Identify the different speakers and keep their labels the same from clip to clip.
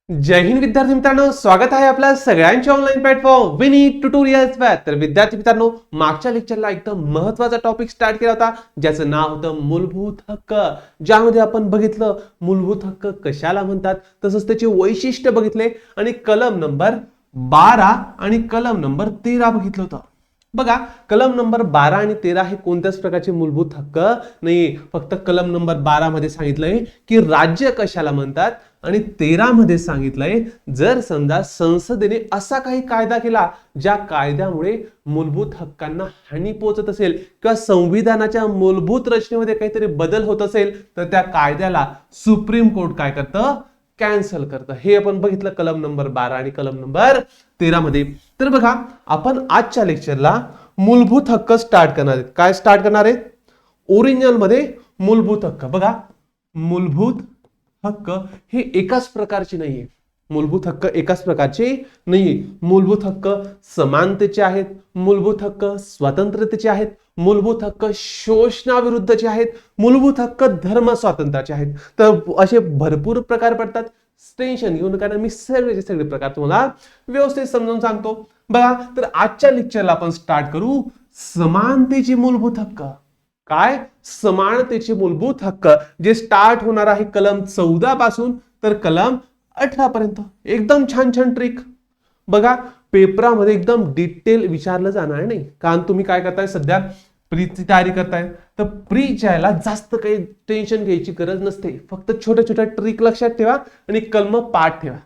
Speaker 1: जय हिंद विद्यार्थी मित्रांनो, स्वागत आहे आपल्या सगळ्यांच्या ऑनलाईन प्लॅटफॉर्म विनी ट्युटोरियल्स वर. तर विद्यार्थी मित्रांनो, मागच्या लेक्चरला एकदम महत्त्वाचा टॉपिक स्टार्ट केला होता ज्याचं नाव होतं मूलभूत हक्क. ज्यामध्ये आपण बघितलं मूलभूत हक्क कशाला म्हणतात, तसंच त्याचे वैशिष्ट्य बघितले आणि कलम नंबर 12 आणि कलम नंबर 13 बघितलं होतं. बघा, कलम नंबर 12 आणि 13 हे कोणत्याच प्रकारचे मूलभूत हक्क नाही. फक्त कलम नंबर 12 मध्ये सांगितलंय की राज्य कशाला म्हणतात आणि 13 मध्ये सांगितलंय जर समजा संसदेने असा काही कायदा केला ज्या कायद्यामुळे मूलभूत हक्कांना हानी पोहोचत असेल किंवा संविधानाच्या मूलभूत रचनेमध्ये काहीतरी बदल होत असेल तर त्या कायद्याला सुप्रीम कोर्ट काय करतं, कॅन्सल करतं. हे आपण बघितलं कलम नंबर 12 आणि कलम नंबर 13 मध्ये. तर बघा, आपण आजच्या लेक्चरला मूलभूत हक्क स्टार्ट करणार आहेत. काय स्टार्ट करणार आहेत? ओरिजिनल मध्ये मूलभूत हक्क. बघा, मूलभूत हक्क हे एकाच प्रकारचे नाहीये. मूलभूत हक्क एकाच प्रकारचे नाहीये. मूलभूत हक्क समानतेचे आहेत, मूलभूत हक्क स्वातंत्र्यतेचे आहेत, मूलभूत हक्क शोषणाविरुद्धचे आहेत, मूलभूत हक्क धर्म स्वातंत्र्याचे आहेत. तर असे भरपूर प्रकार पडतात. टेन्शन घेऊ नका, मी सगळे प्रकार तुम्हाला व्यवस्थित समजावून सांगतो. बघा, तर आजच्या लेक्चरला आपण स्टार्ट करू समानतेचे मूलभूत हक्क. काय? समानतेचे मूलभूत हक्क, जे स्टार्ट होणार आहे कलम 14 पासून तर कलम 18 पर्यंत. एकदम छान छान ट्रिक. बघा, पेपरामध्ये एकदम डिटेल विचारलं जाणार नाही, कारण तुम्ही काय करताय, सध्या प्रीची तयारी करताय. तर प्रीच्या याला जास्त काही टेन्शन घ्यायची गरज नसते. फक्त छोट्या छोट्या ट्रिक लक्षात ठेवा आणि कलम पाठ ठेवा.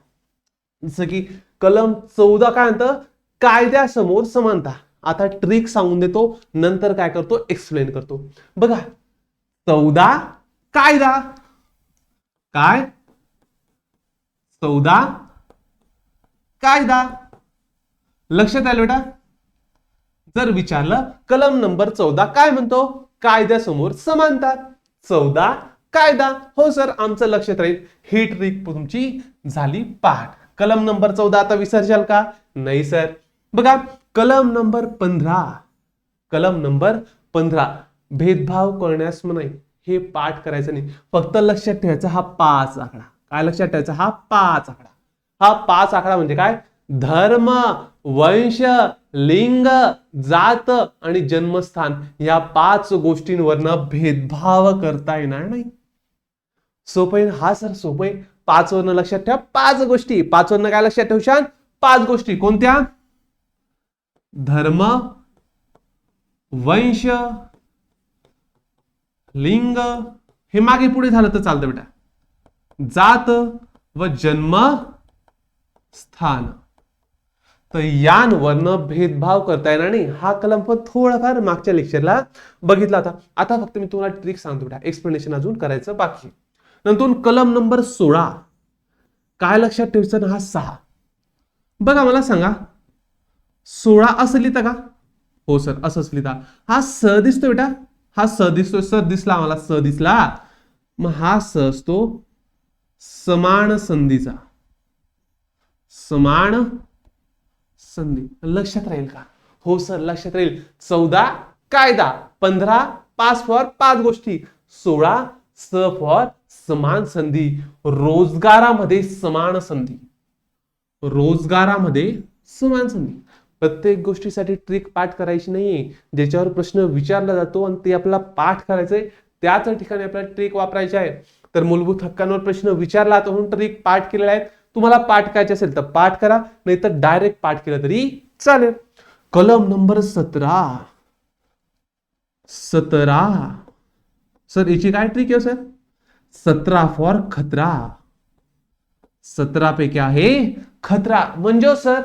Speaker 1: जसं की कलम 14 काय म्हणतं, कायद्यासमोर समानता. आता ट्रिक सांगून देतो, नंतर काय करतो, एक्सप्लेन करतो. बघा, 14 कायदा. काय? 14 कायदा. लक्षात आलं बेटा? जर विचारलं कलम नंबर 14 काय म्हणतो, कायद्यासमोर समानता. 14 कायदा. हो सर, आमचं लक्षात राहील. ही ट्रिक तुमची झाली पाठ. कलम नंबर 14 आता विसरशाल का? नाही सर. बघा, कलम नंबर 15. कलम नंबर 15 भेदभाव करण्यास मनाई. हे पाठ करायचं नाही, फक्त लक्षात ठेवायचा हा 5 आकडा. काय लक्षात ठेवायचा? हा 5 आकडा. हा 5 आकडा म्हणजे काय? धर्म, वंश, लिंग, जात आणि जन्मस्थान या 5 गोष्टींवरनं भेदभाव करता येणार नाही. सोपं हा सर, सोपं. 5 वरनं लक्षात ठेवा 5 गोष्टी. 5 वरनं काय लक्षात ठेवशाल? 5 गोष्टी. कोणत्या? धर्म, वंश, लिंग, हे मागे पुढे झालं तर चालतं बेटा, जात व जन्म स्थान. तर यांवरनं भेदभाव करता येणार नाही. हा कलम पण थोडाफार मागच्या लेक्चरला बघितला होता. आता फक्त मी तुम्हाला ट्रिक सांगतो बेटा, एक्सप्लेनेशन अजून करायचं बाकी. नंतर कलम नंबर 16 काय लक्षात ठेवायचं ना, हा 6. बघा, मला सांगा, 16 असं लिहिता का? हो सर, असंच लिहिता. हा स दिसतोय बेटा, हा स दिसतोय. सर दिसला मला, स दिसला. मग हा स असतो समान संधीचा. समान संधी. लक्षात राहील का? हो सर, लक्षात राहील. 14 कायदा, 15 पास फॉर 5 गोष्टी, 16 स फॉर समान संधी. रोजगारामध्ये समान संधी. रोजगारामध्ये समान संधी. प्रत्येक गोष्टीसाठी ट्रिक पाठ करायची नाहीये. ज्याच्यावर प्रश्न विचारला जातो आणि ते आपल्याला पाठ करायचंय त्याच ठिकाणी आपल्याला ट्रिक वापरायची आहे. तर मूलभूत हक्कांवर प्रश्न विचारला तर म्हणून ट्रिक पाठ केलेला आहे. तुम्हाला पाठ करायचे असेल तर पाठ करा, नाही तर डायरेक्ट पाठ केलं तरी चालेल. कलम नंबर 17. 17 सर, याची काय ट्रिक आहे सर? 17 फॉर खतरा. 17 पैकी आहे खतरा. म्हणजे सर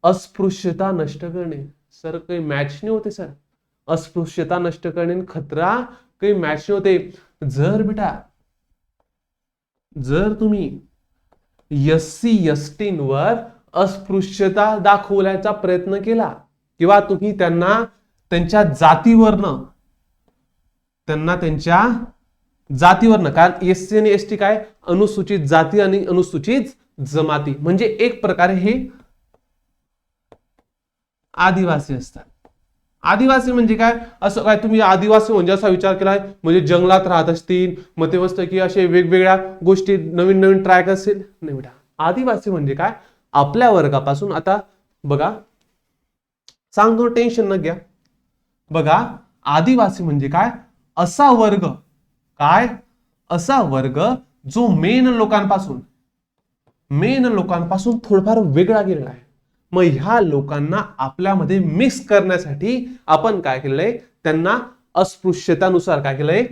Speaker 1: अस्पृश्यता नष्ट करणे. सर काही मॅच नाही होते सर. अस्पृश्यता नष्ट करणे आणि खतरा काही मॅच नाही होते. जर बेटा, जर तुम्ही SC ST अस्पृश्यता दाखवण्याचा प्रयत्न केला किंवा तुम्ही त्यांना त्यांच्या जातीवरनं कारण SC आणि ST काय? अनुसूचित जाती आणि अनुसूचित जमाती. म्हणजे एक प्रकारे हे आदिवासी असतात. आदिवासी म्हणजे काय? असं काय तुम्ही आदिवासी म्हणजे असा विचार केलाय म्हणजे जंगलात राहत असतील, मग ते मस्त की असे वेगवेगळ्या गोष्टी नवीन नवीन ट्राय करतील? नाही बेटा, आदिवासी म्हणजे काय, आपल्या वर्गापासून, आता बघा सांगतो टेन्शन न घ्या, बघा आदिवासी म्हणजे काय, असा वर्ग, काय, असा वर्ग जो मेन लोकांपासून थोडाफार वेगळा गेलेला आहे. मग ह्या लोकांना आपल्यामध्ये मिक्स करण्यासाठी आपण काय केलंय, त्यांना अस्पृश्यतानुसार काय केलंय,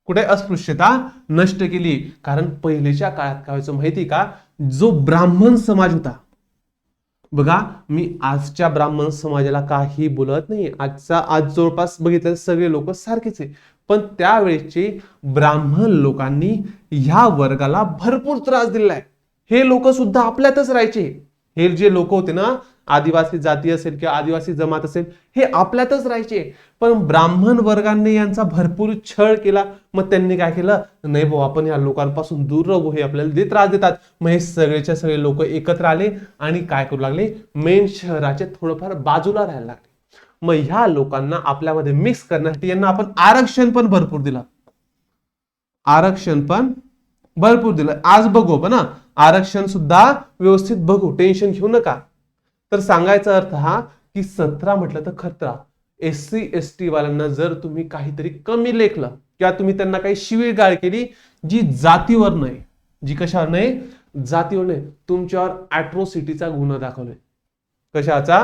Speaker 1: कुठे अस्पृश्यता नष्ट केली. कारण पहिलेच्या काळात काय व्हायचं माहिती का, जो ब्राह्मण समाज होता, बघा मी आजच्या ब्राह्मण समाजाला काही बोलत नाही, आज जवळपास बघितलं सगळे लोक सारखेच आहे, पण त्यावेळेचे ब्राह्मण लोकांनी ह्या वर्गाला भरपूर त्रास दिलेला आहे. हे लोक सुद्धा आपल्यातच राहायचे, हे जे लोक होते ना, आदिवासी जाती असेल किंवा आदिवासी जमात असेल, हे आपल्यातच राहायचे, पण ब्राह्मण वर्गाने यांचा भरपूर छळ केला. मग त्यांनी काय केलं, नाही भाऊ आपण या लोकांपासून दूर राहू, हे आपल्याला जे त्रास देतात. मग हे सगळेच्या सगळे लोक एकत्र आले आणि काय करू लागले, मेन शहराचे थोडंफार बाजूला राहायला लागले. मग ह्या लोकांना आपल्यामध्ये मिक्स करण्यासाठी यांना आपण आरक्षण पण भरपूर दिलं, आज बघू पण आरक्षण सुद्धा व्यवस्थित बघू, टेन्शन घेऊ नका. तर सांगायचा अर्थ हा की 17 म्हटलं तर खतरा. SC ST वाल्यांना जर तुम्ही काहीतरी कमी लेखलं किंवा तुम्ही त्यांना काही शिवीगाळ केली, जी जातीवर नाही, जी कशावर नाही, जातीवर नाही, तुमच्यावर अॅट्रॉसिटीचा गुन्हा दाखवलाय. कशाचा,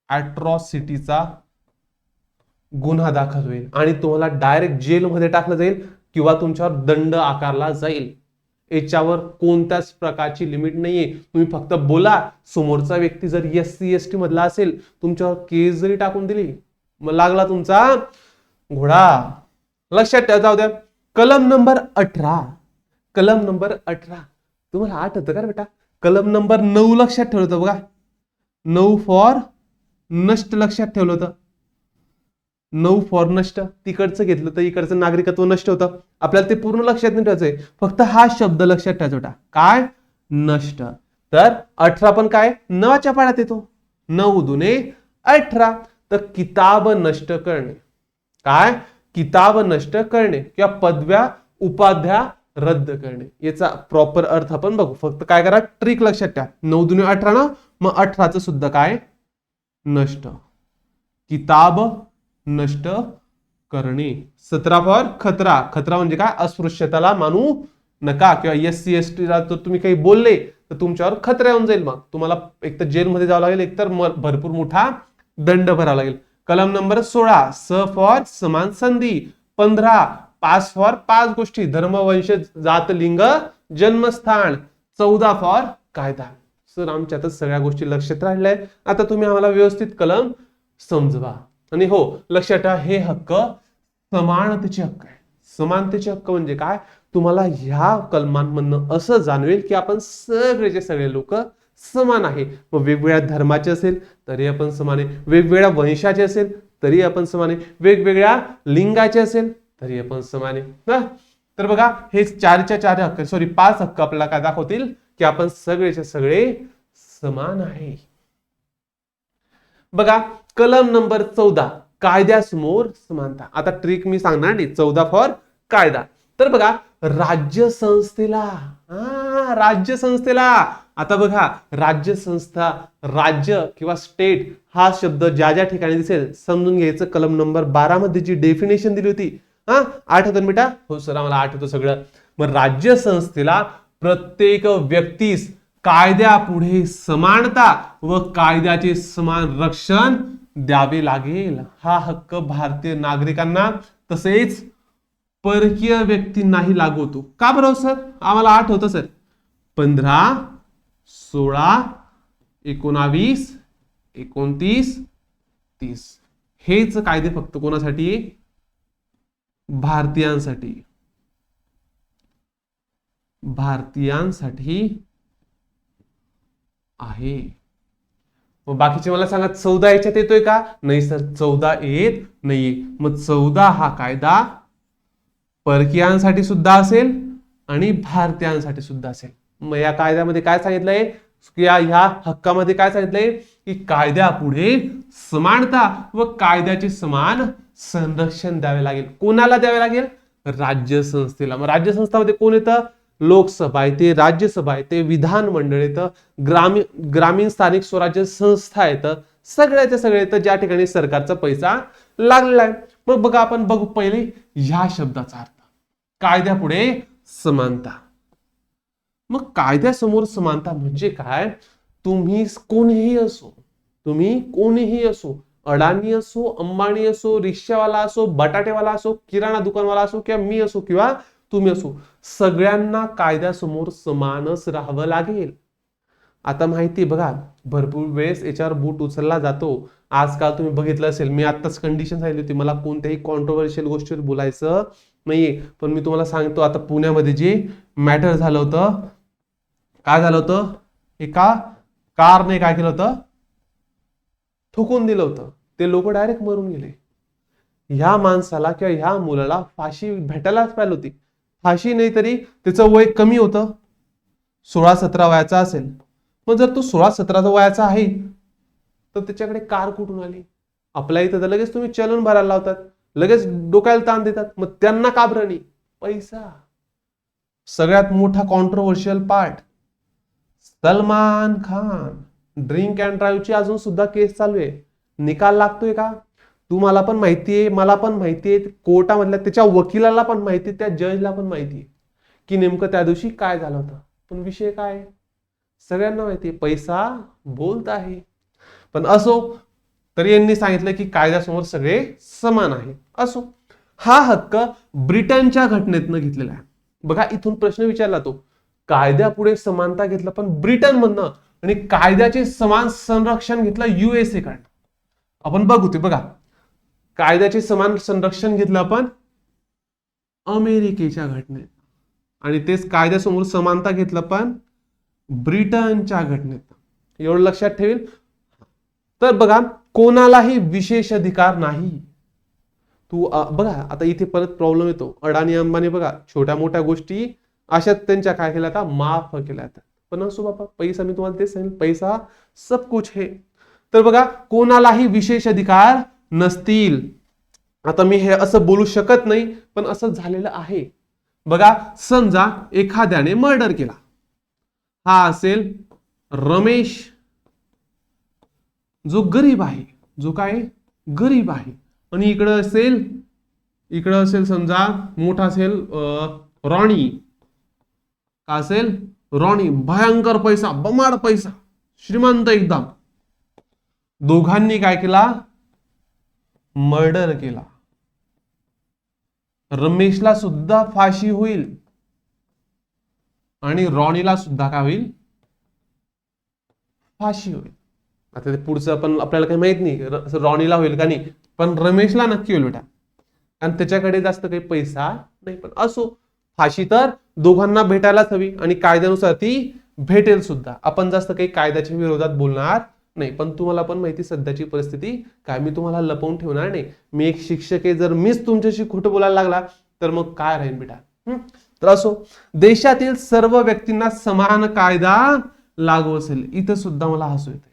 Speaker 1: अॅट्रॉसिटीचा गुन्हा दाखल होईल आणि तुम्हाला डायरेक्ट जेलमध्ये टाकलं जाईल किंवा तुमच्यावर दंड आकारला जाईल. याच्यावर कोणत्याच प्रकारची लिमिट नाहीये. तुम्ही फक्त बोला, समोरचा व्यक्ती जर SC ST मधला असेल, तुमच्यावर केस जरी टाकून दिली, मग लागला तुमचा घोडा. लक्षात ठेवा. जाऊ द्या, कलम नंबर 18, तुम्हाला आठवतं का बेटा, कलम नंबर 9 लक्षात ठेवलं होतं बघा, 9 फॉर नष्ट लक्षात ठेवलं होतं, 9 फॉर नष्ट. तिकडचं घेतलं तर इकडचं नागरिकत्व नष्ट होतं. आपल्याला ते पूर्ण लक्षात नाही ठेवायचंय, फक्त हा शब्द लक्षात ठेवायचा, काय, नष्ट. तर 18 पण काय, 9च्या पाड्यात येतो, 9 दुने 18. तर किताब नष्ट करणे, काय, किताब नष्ट करणे किंवा पदव्या उपाध्या रद्द करणे, याचा प्रॉपर अर्थ आपण बघू. फक्त काय करा, ट्रिक लक्षात ठेवा, 9 दुने 18 ना, मग 18चं सुद्धा काय, नष्ट, किताब नष्ट करणे. 17 फॉर खतरा, खतरा म्हणजे काय, अस्पृश्यताला मानू नका किंवा SC ST ला तर तुम्ही काही बोलले तर तुमच्यावर खतरा येऊन जाईल, मग तुम्हाला एक तर जेलमध्ये जावं लागेल, एक तर भरपूर मोठा दंड भरावा लागेल. कलम नंबर 16, स फॉर समान संधी. 15, 5 फॉर 5 गोष्टी, धर्म वंश जात लिंग जन्मस्थान. 14 फॉर कायदा. सर आमच्यातच सगळ्या गोष्टी लक्षात राहिल्या, आता तुम्ही आम्हाला व्यवस्थित कलम समजवा. आणि हो लक्षात ठेवा, हे हक्क समानतेचे हक्क आहे. समानतेचे हक्क म्हणजे काय, तुम्हाला ह्या कलमांमधनं असं जाणवेल की आपण सगळेचे सगळे लोक समान आहे. मग वेगवेगळ्या धर्माचे असेल तरी आपण समान आहे, वेगवेगळ्या वंशाचे असेल तरी आपण समान आहे, वेगवेगळ्या लिंगाचे असेल तरी आपण समान आहे. तर बघा हे 4च्या 4 हक्क, सॉरी 5 हक्क आपल्याला काय दाखवतील की आपण सगळेचे सगळे समान आहे. बघा कलम नंबर 14, कायद्यासमोर समानता. आता ट्रिक मी सांगणार नाही, 14 फॉर कायदा. तर बघा राज्य संस्थेला, आता बघा राज्य संस्था, राज्य किंवा स्टेट हा शब्द ज्या ज्या ठिकाणी दिसेल समजून घ्यायचं. कलम नंबर 12 मध्ये जी डेफिनेशन दिली होती, आठवतं बेटा, हो सर आम्हाला आठवतं सगळं. मग राज्य संस्थेला प्रत्येक व्यक्तीस कायद्यापुढे समानता व कायद्याचे समान रक्षण द्यावे लागेल. हा हक्क भारतीय नागरिकांना तसेच परकीय व्यक्तींनाही लागू होतो. का बरं सर, आम्हाला आठवतं सर, 15, 16, 19, 29, 30 हेच कायदे फक्त कोणासाठी, भारतीयांसाठी आहे. मग बाकीचे मला सांगा 14 याच्यात येतोय का, नाही सर 14 येत नाहीये. मग 14 हा कायदा परकीयांसाठी सुद्धा असेल आणि भारतीयांसाठी सुद्धा असेल. मग या कायद्यामध्ये काय सांगितलंय, ह्या हक्कामध्ये काय सांगितलंय की कायद्यापुढे समानता व कायद्याचे समान संरक्षण द्यावे लागेल. कोणाला द्यावे लागेल? राज्यसंस्थेला. मग राज्यसंस्थामध्ये कोण येतं? लोकसभा येते, राज्यसभा येते, विधानमंडळ येतं, ग्रामीण स्थानिक स्वराज्य संस्था येतं, सगळ्याच्या सगळं येतं ज्या ठिकाणी सरकारचा पैसा लागलेला आहे. मग बघा आपण बघू पहिले ह्या शब्दाचा अर्थ. कायद्यापुढे समानता. मग कायद्यासमोर समानता म्हणजे काय? तुम्ही कोणीही असो, अडाणी असो, अंबानी असो, रिक्षावाला असो, बटाटेवाला असो, किराणा दुकानवाला असो, किंवा मी असो किंवा तुम्ही असो, सगळ्यांना कायद्यासमोर समानच राहावं लागेल. आता माहिती बघा, भरपूर वेळेस याच्यावर बूट उचलला जातो. आजकाल तुम्ही बघितलं असेल, मी आत्ताच कंडिशन सांगितली होती, मला कोणत्याही कॉन्ट्रोवर्शियल गोष्टीवर बोलायचं नाहीये, पण मी तुम्हाला सांगतो आता पुण्यामध्ये जे मॅटर झालं होतं, काय झालं होतं? एका कारने काय केलं होतं? ठोकून दिलं होतं. ते लोक डायरेक्ट मरून गेले. ह्या माणसाला किंवा ह्या मुलाला फाशी भेटायलाच पाहिजे होती. फाशी नाही तरी त्याचं वय कमी होतं, 16-17 वयाचा असेल. मग जर तो 16-17 वयाचा आहे तर त्याच्याकडे कार कुठून आली? आपल्या इथं तर लगेच तुम्ही चलन भरायला लावतात, लगेच डोक्याला ताण देतात. मग त्यांना का बरं नाही? पैसा. सगळ्यात मोठा controversial part, Salman Khan drink and ड्राईव्हची अजून सुद्धा केस चालू आहे. निकाल लागतोय का? तुम्हाला पण माहितीये, मला पण माहितीये, कोर्टामधल्या त्याच्या वकिलाला पण माहिती, त्या जजला पण माहितीये की नेमकं त्या दिवशी काय झालं होतं. पण विषय काय? सगळ्यांना माहितीये, पैसा बोलत आहे. पण असो, तरी यांनी सांगितलं की कायद्यासमोर सगळे समान आहे. असो, हा हक्क ब्रिटनच्या घटनेतनं घेतलेला आहे. बघा, इथून प्रश्न विचारला तो, कायद्यापुढे समानता घेतलं पण ब्रिटन मधनं, आणि कायद्याचे समान संरक्षण घेतलं USA कडनं. आपण बघू ते बघा, कायद्याचे समान संरक्षण घेतलं आपण अमेरिकेच्या घटनेत, आणि तेच कायद्यासमोर समानता घेतलं पण ब्रिटनच्या घटनेत. एवढं लक्षात ठेवेल. तर बघा, कोणालाही विशेष अधिकार नाही. बघा आता इथे परत प्रॉब्लेम येतो. अडाणी अंबानी बघा, छोट्या मोठ्या गोष्टी अशाच त्यांच्या काय केल्या आता माफ केल्या जातात. पण असो बाबा, पैसा, मी तुम्हाला तेच सांगेन, पैसा सब कुछ है. तर बघा, कोणालाही विशेष अधिकार नसतील. आता मी हे असं बोलू शकत नाही, पण असं झालेलं आहे. बघा, समजा एखाद्याने मर्डर केला. हा असेल रमेश, जो गरीब आहे, जो काय गरीब आहे, आणि इकडं असेल समजा मोठा असेल रॉनी. का असेल? रॉनी भयंकर पैसा, बमाड पैसा, श्रीमंत एकदम. दोघांनी काय केला? मर्डर केला. रमेशला सुद्धा फाशी होईल आणि रॉनीला सुद्धा काय होईल? फाशी होईल. आता ते पुढचं पण आपल्याला काही माहित नाही, रॉनीला होईल का नाही, पण रमेशला नक्की होईल बेटा, कारण त्याच्याकडे जास्त काही पैसा नाही. पण असो, फाशी तर दोघांना भेटायलाच हवी, आणि कायद्यानुसार ती भेटेल सुद्धा. आपण जास्त काही कायद्याच्या विरोधात बोलणार नाही. पण तुम्हाला पण माहिती सध्याची परिस्थिती काय, मी तुम्हाला लपवून ठेवणार नाही. मी एक शिक्षक आहे, जर मीच तुमच्याशी खोटं बोलायला लागला तर मग काय राहील बेटा. तर असो, देशातील सर्व व्यक्तींना समान कायदा लागू असेल. इथं सुद्धा मला हसू येते.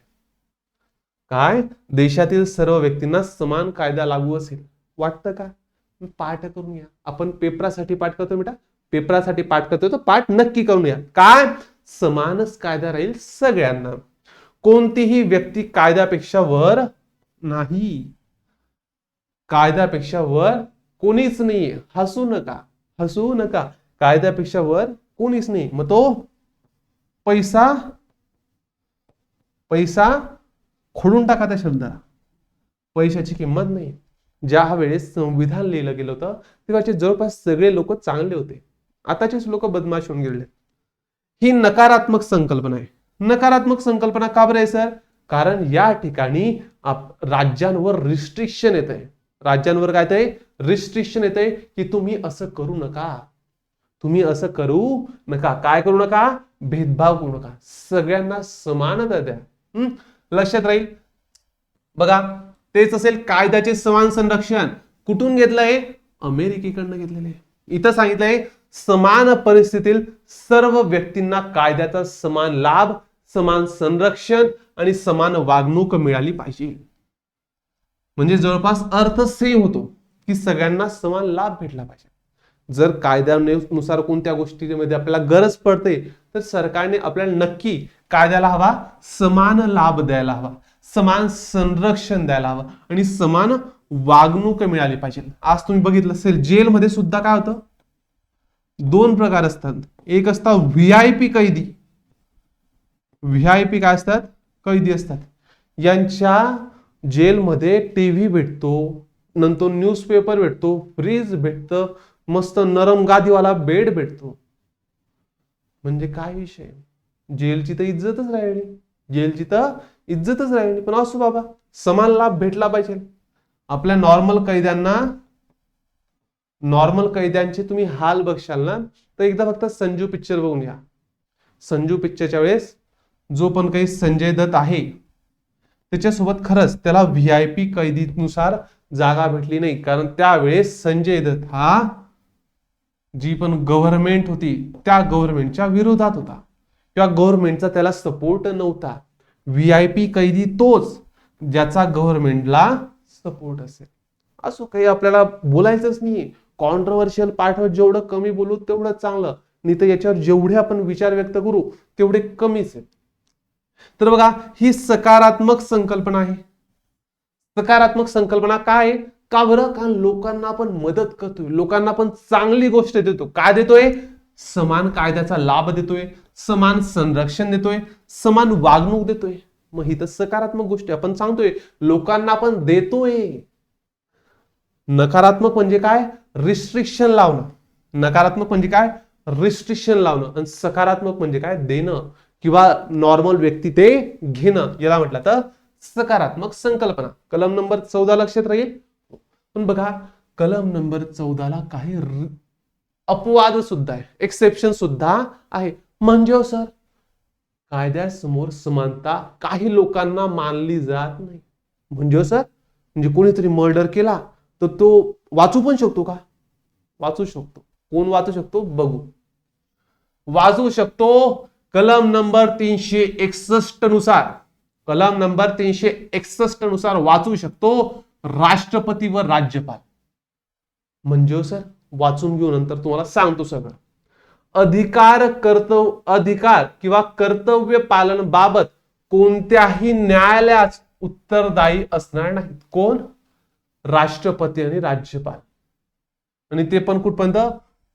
Speaker 1: काय? देशातील सर्व व्यक्तींना समान कायदा लागू असेल. वाटतं का? पाठ करून घ्या. आपण पेपरासाठी पाठ करतो बेटा, पेपरासाठी पाठ करतोय तर पाठ नक्की करून घ्या. काय? समानच कायदा राहील सगळ्यांना. कोणतीही व्यक्ती कायद्यापेक्षा वर नाही. कायद्यापेक्षा वर कोणीच नाहीये. हसू नका. कायद्यापेक्षा वर कोणीच नाही. मग तो पैसा खोडून टाका त्या शब्दाला. पैशाची किंमत नाही. ज्या वेळेस संविधान लिहिलं गेलं होतं तेव्हाचे जवळपास सगळे लोक चांगले होते. आताचेच लोक बदमाश होऊन गेले. ही नकारात्मक संकल्पना आहे. नकारात्मक संकल्पना का बरं आहे सर? कारण या ठिकाणी राज्यांवर रिस्ट्रिक्शन येत आहे. राज्यांवर काय ते रिस्ट्रिक्शन येत आहे की तुम्ही असं करू नका, तुम्ही असं करू नका. काय करू नका? भेदभाव करू नका. सगळ्यांना समानता द्या. लक्षात राहील. बघा, तेच असेल कायद्याचे समान संरक्षण कुठून घेतलंय? अमेरिकेकडनं घेतलेले. इथं सांगितलंय समान परिस्थितीतील सर्व व्यक्तींना कायद्याचा समान लाभ, समान संरक्षण आणि समान वागणूक मिळाली पाहिजे. म्हणजे जवळपास अर्थ सेम होतो की सगळ्यांना समान लाभ भेटला पाहिजे. जर कायद्यानुसार कोणत्या गोष्टीमध्ये आपल्याला गरज पडते तर सरकारने आपल्याला नक्की कायद्याला हवा समान लाभ द्यायला हवा, समान संरक्षण द्यायला हवं आणि समान वागणूक मिळाली पाहिजे. आज तुम्ही बघितलं असेल जेलमध्ये सुद्धा काय होतं, दोन प्रकार असतात. एक असतात व्हीआयपी कैदी. व्हीआयपी काय असतात, कैदी असतात. यांच्या जेलमध्ये टीव्ही भेटतो, नंतर न्यूजपेपर भेटतो, फ्रीज भेटतं, मस्त नरम गादीवाला बेड भेटतो. म्हणजे काय विषय, जेलची तर इज्जतच राहिली, जेलची तर इज्जतच राहिली. पण असो बाबा, समान लाभ भेटला पाहिजे. आपल्या नॉर्मल कैद्यांचे तुम्ही हाल बघशाल ना तर एकदा फक्त संजू पिक्चर बघून घ्या. संजू पिक्चरच्या वेळेस जो पण काही संजय दत्त आहे त्याच्यासोबत खरंच त्याला व्हीआयपी कैदीनुसार जागा भेटली नाही, कारण त्यावेळेस संजय दत्त हा जी पण गव्हर्नमेंट होती त्या गव्हर्नमेंटच्या विरोधात होता किंवा गव्हर्नमेंटचा त्याला सपोर्ट नव्हता. व्हीआयपी कैदी तोच ज्याचा गव्हर्नमेंटला सपोर्ट असेल. असो, काही आपल्याला बोलायचंच नाहीये. कॉन्ट्रोवर्शियल पार्टवर जेवढं कमी बोलू तेवढं चांगलं, नाही तर याच्यावर जेवढे आपण विचार व्यक्त करू तेवढे कमीच आहे. तर बघा, ही सकारात्मक संकल्पना आहे. सकारात्मक संकल्पना काय आहे? का बरं? कारण लोकांना आपण मदत करतोय, लोकांना आपण चांगली गोष्ट देतो. काय देतोय? समान कायद्याचा लाभ देतोय, समान संरक्षण देतोय, समान वागणूक देतोय. मग ही तर सकारात्मक गोष्ट आहे. आपण सांगतोय लोकांना आपण देतोय. नकारात्मक म्हणजे काय? रिस्ट्रिक्शन लावणं. नकारात्मक म्हणजे काय? रिस्ट्रिक्शन लावणं. आणि सकारात्मक म्हणजे काय? देणं किंवा नॉर्मल व्यक्ती ते घेणं. याला म्हटलं तर सकारात्मक संकल्पना. कलम नंबर 14 लक्षात राहील. पण बघा, कलम नंबर 14 ला काही अपवाद सुद्धा आहे, एक्सेप्शन सुद्धा आहे. म्हणजे सर, कायद्यासमोर समानता काही लोकांना मानली जात नाही. म्हणजे सर, म्हणजे कोणीतरी मर्डर केला तर तो वाचू पण शकतो का? वाचू शकतो. कोण वाचू शकतो? बघू. वाचू शकतो कलम नंबर 361 नुसार. कलम नंबर 361 नुसार वाचू शकतो राष्ट्रपती व राज्यपाल. म्हणजे सर, वाचून घेऊ नंतर तुम्हाला सांगतो सगळं. अधिकार किंवा कर्तव्य पालन बाबत कोणत्याही न्यायालयास उत्तरदायी असणार नाहीत. कोण? राष्ट्रपती आणि राज्यपाल. आणि ते पण कुठपर्यंत?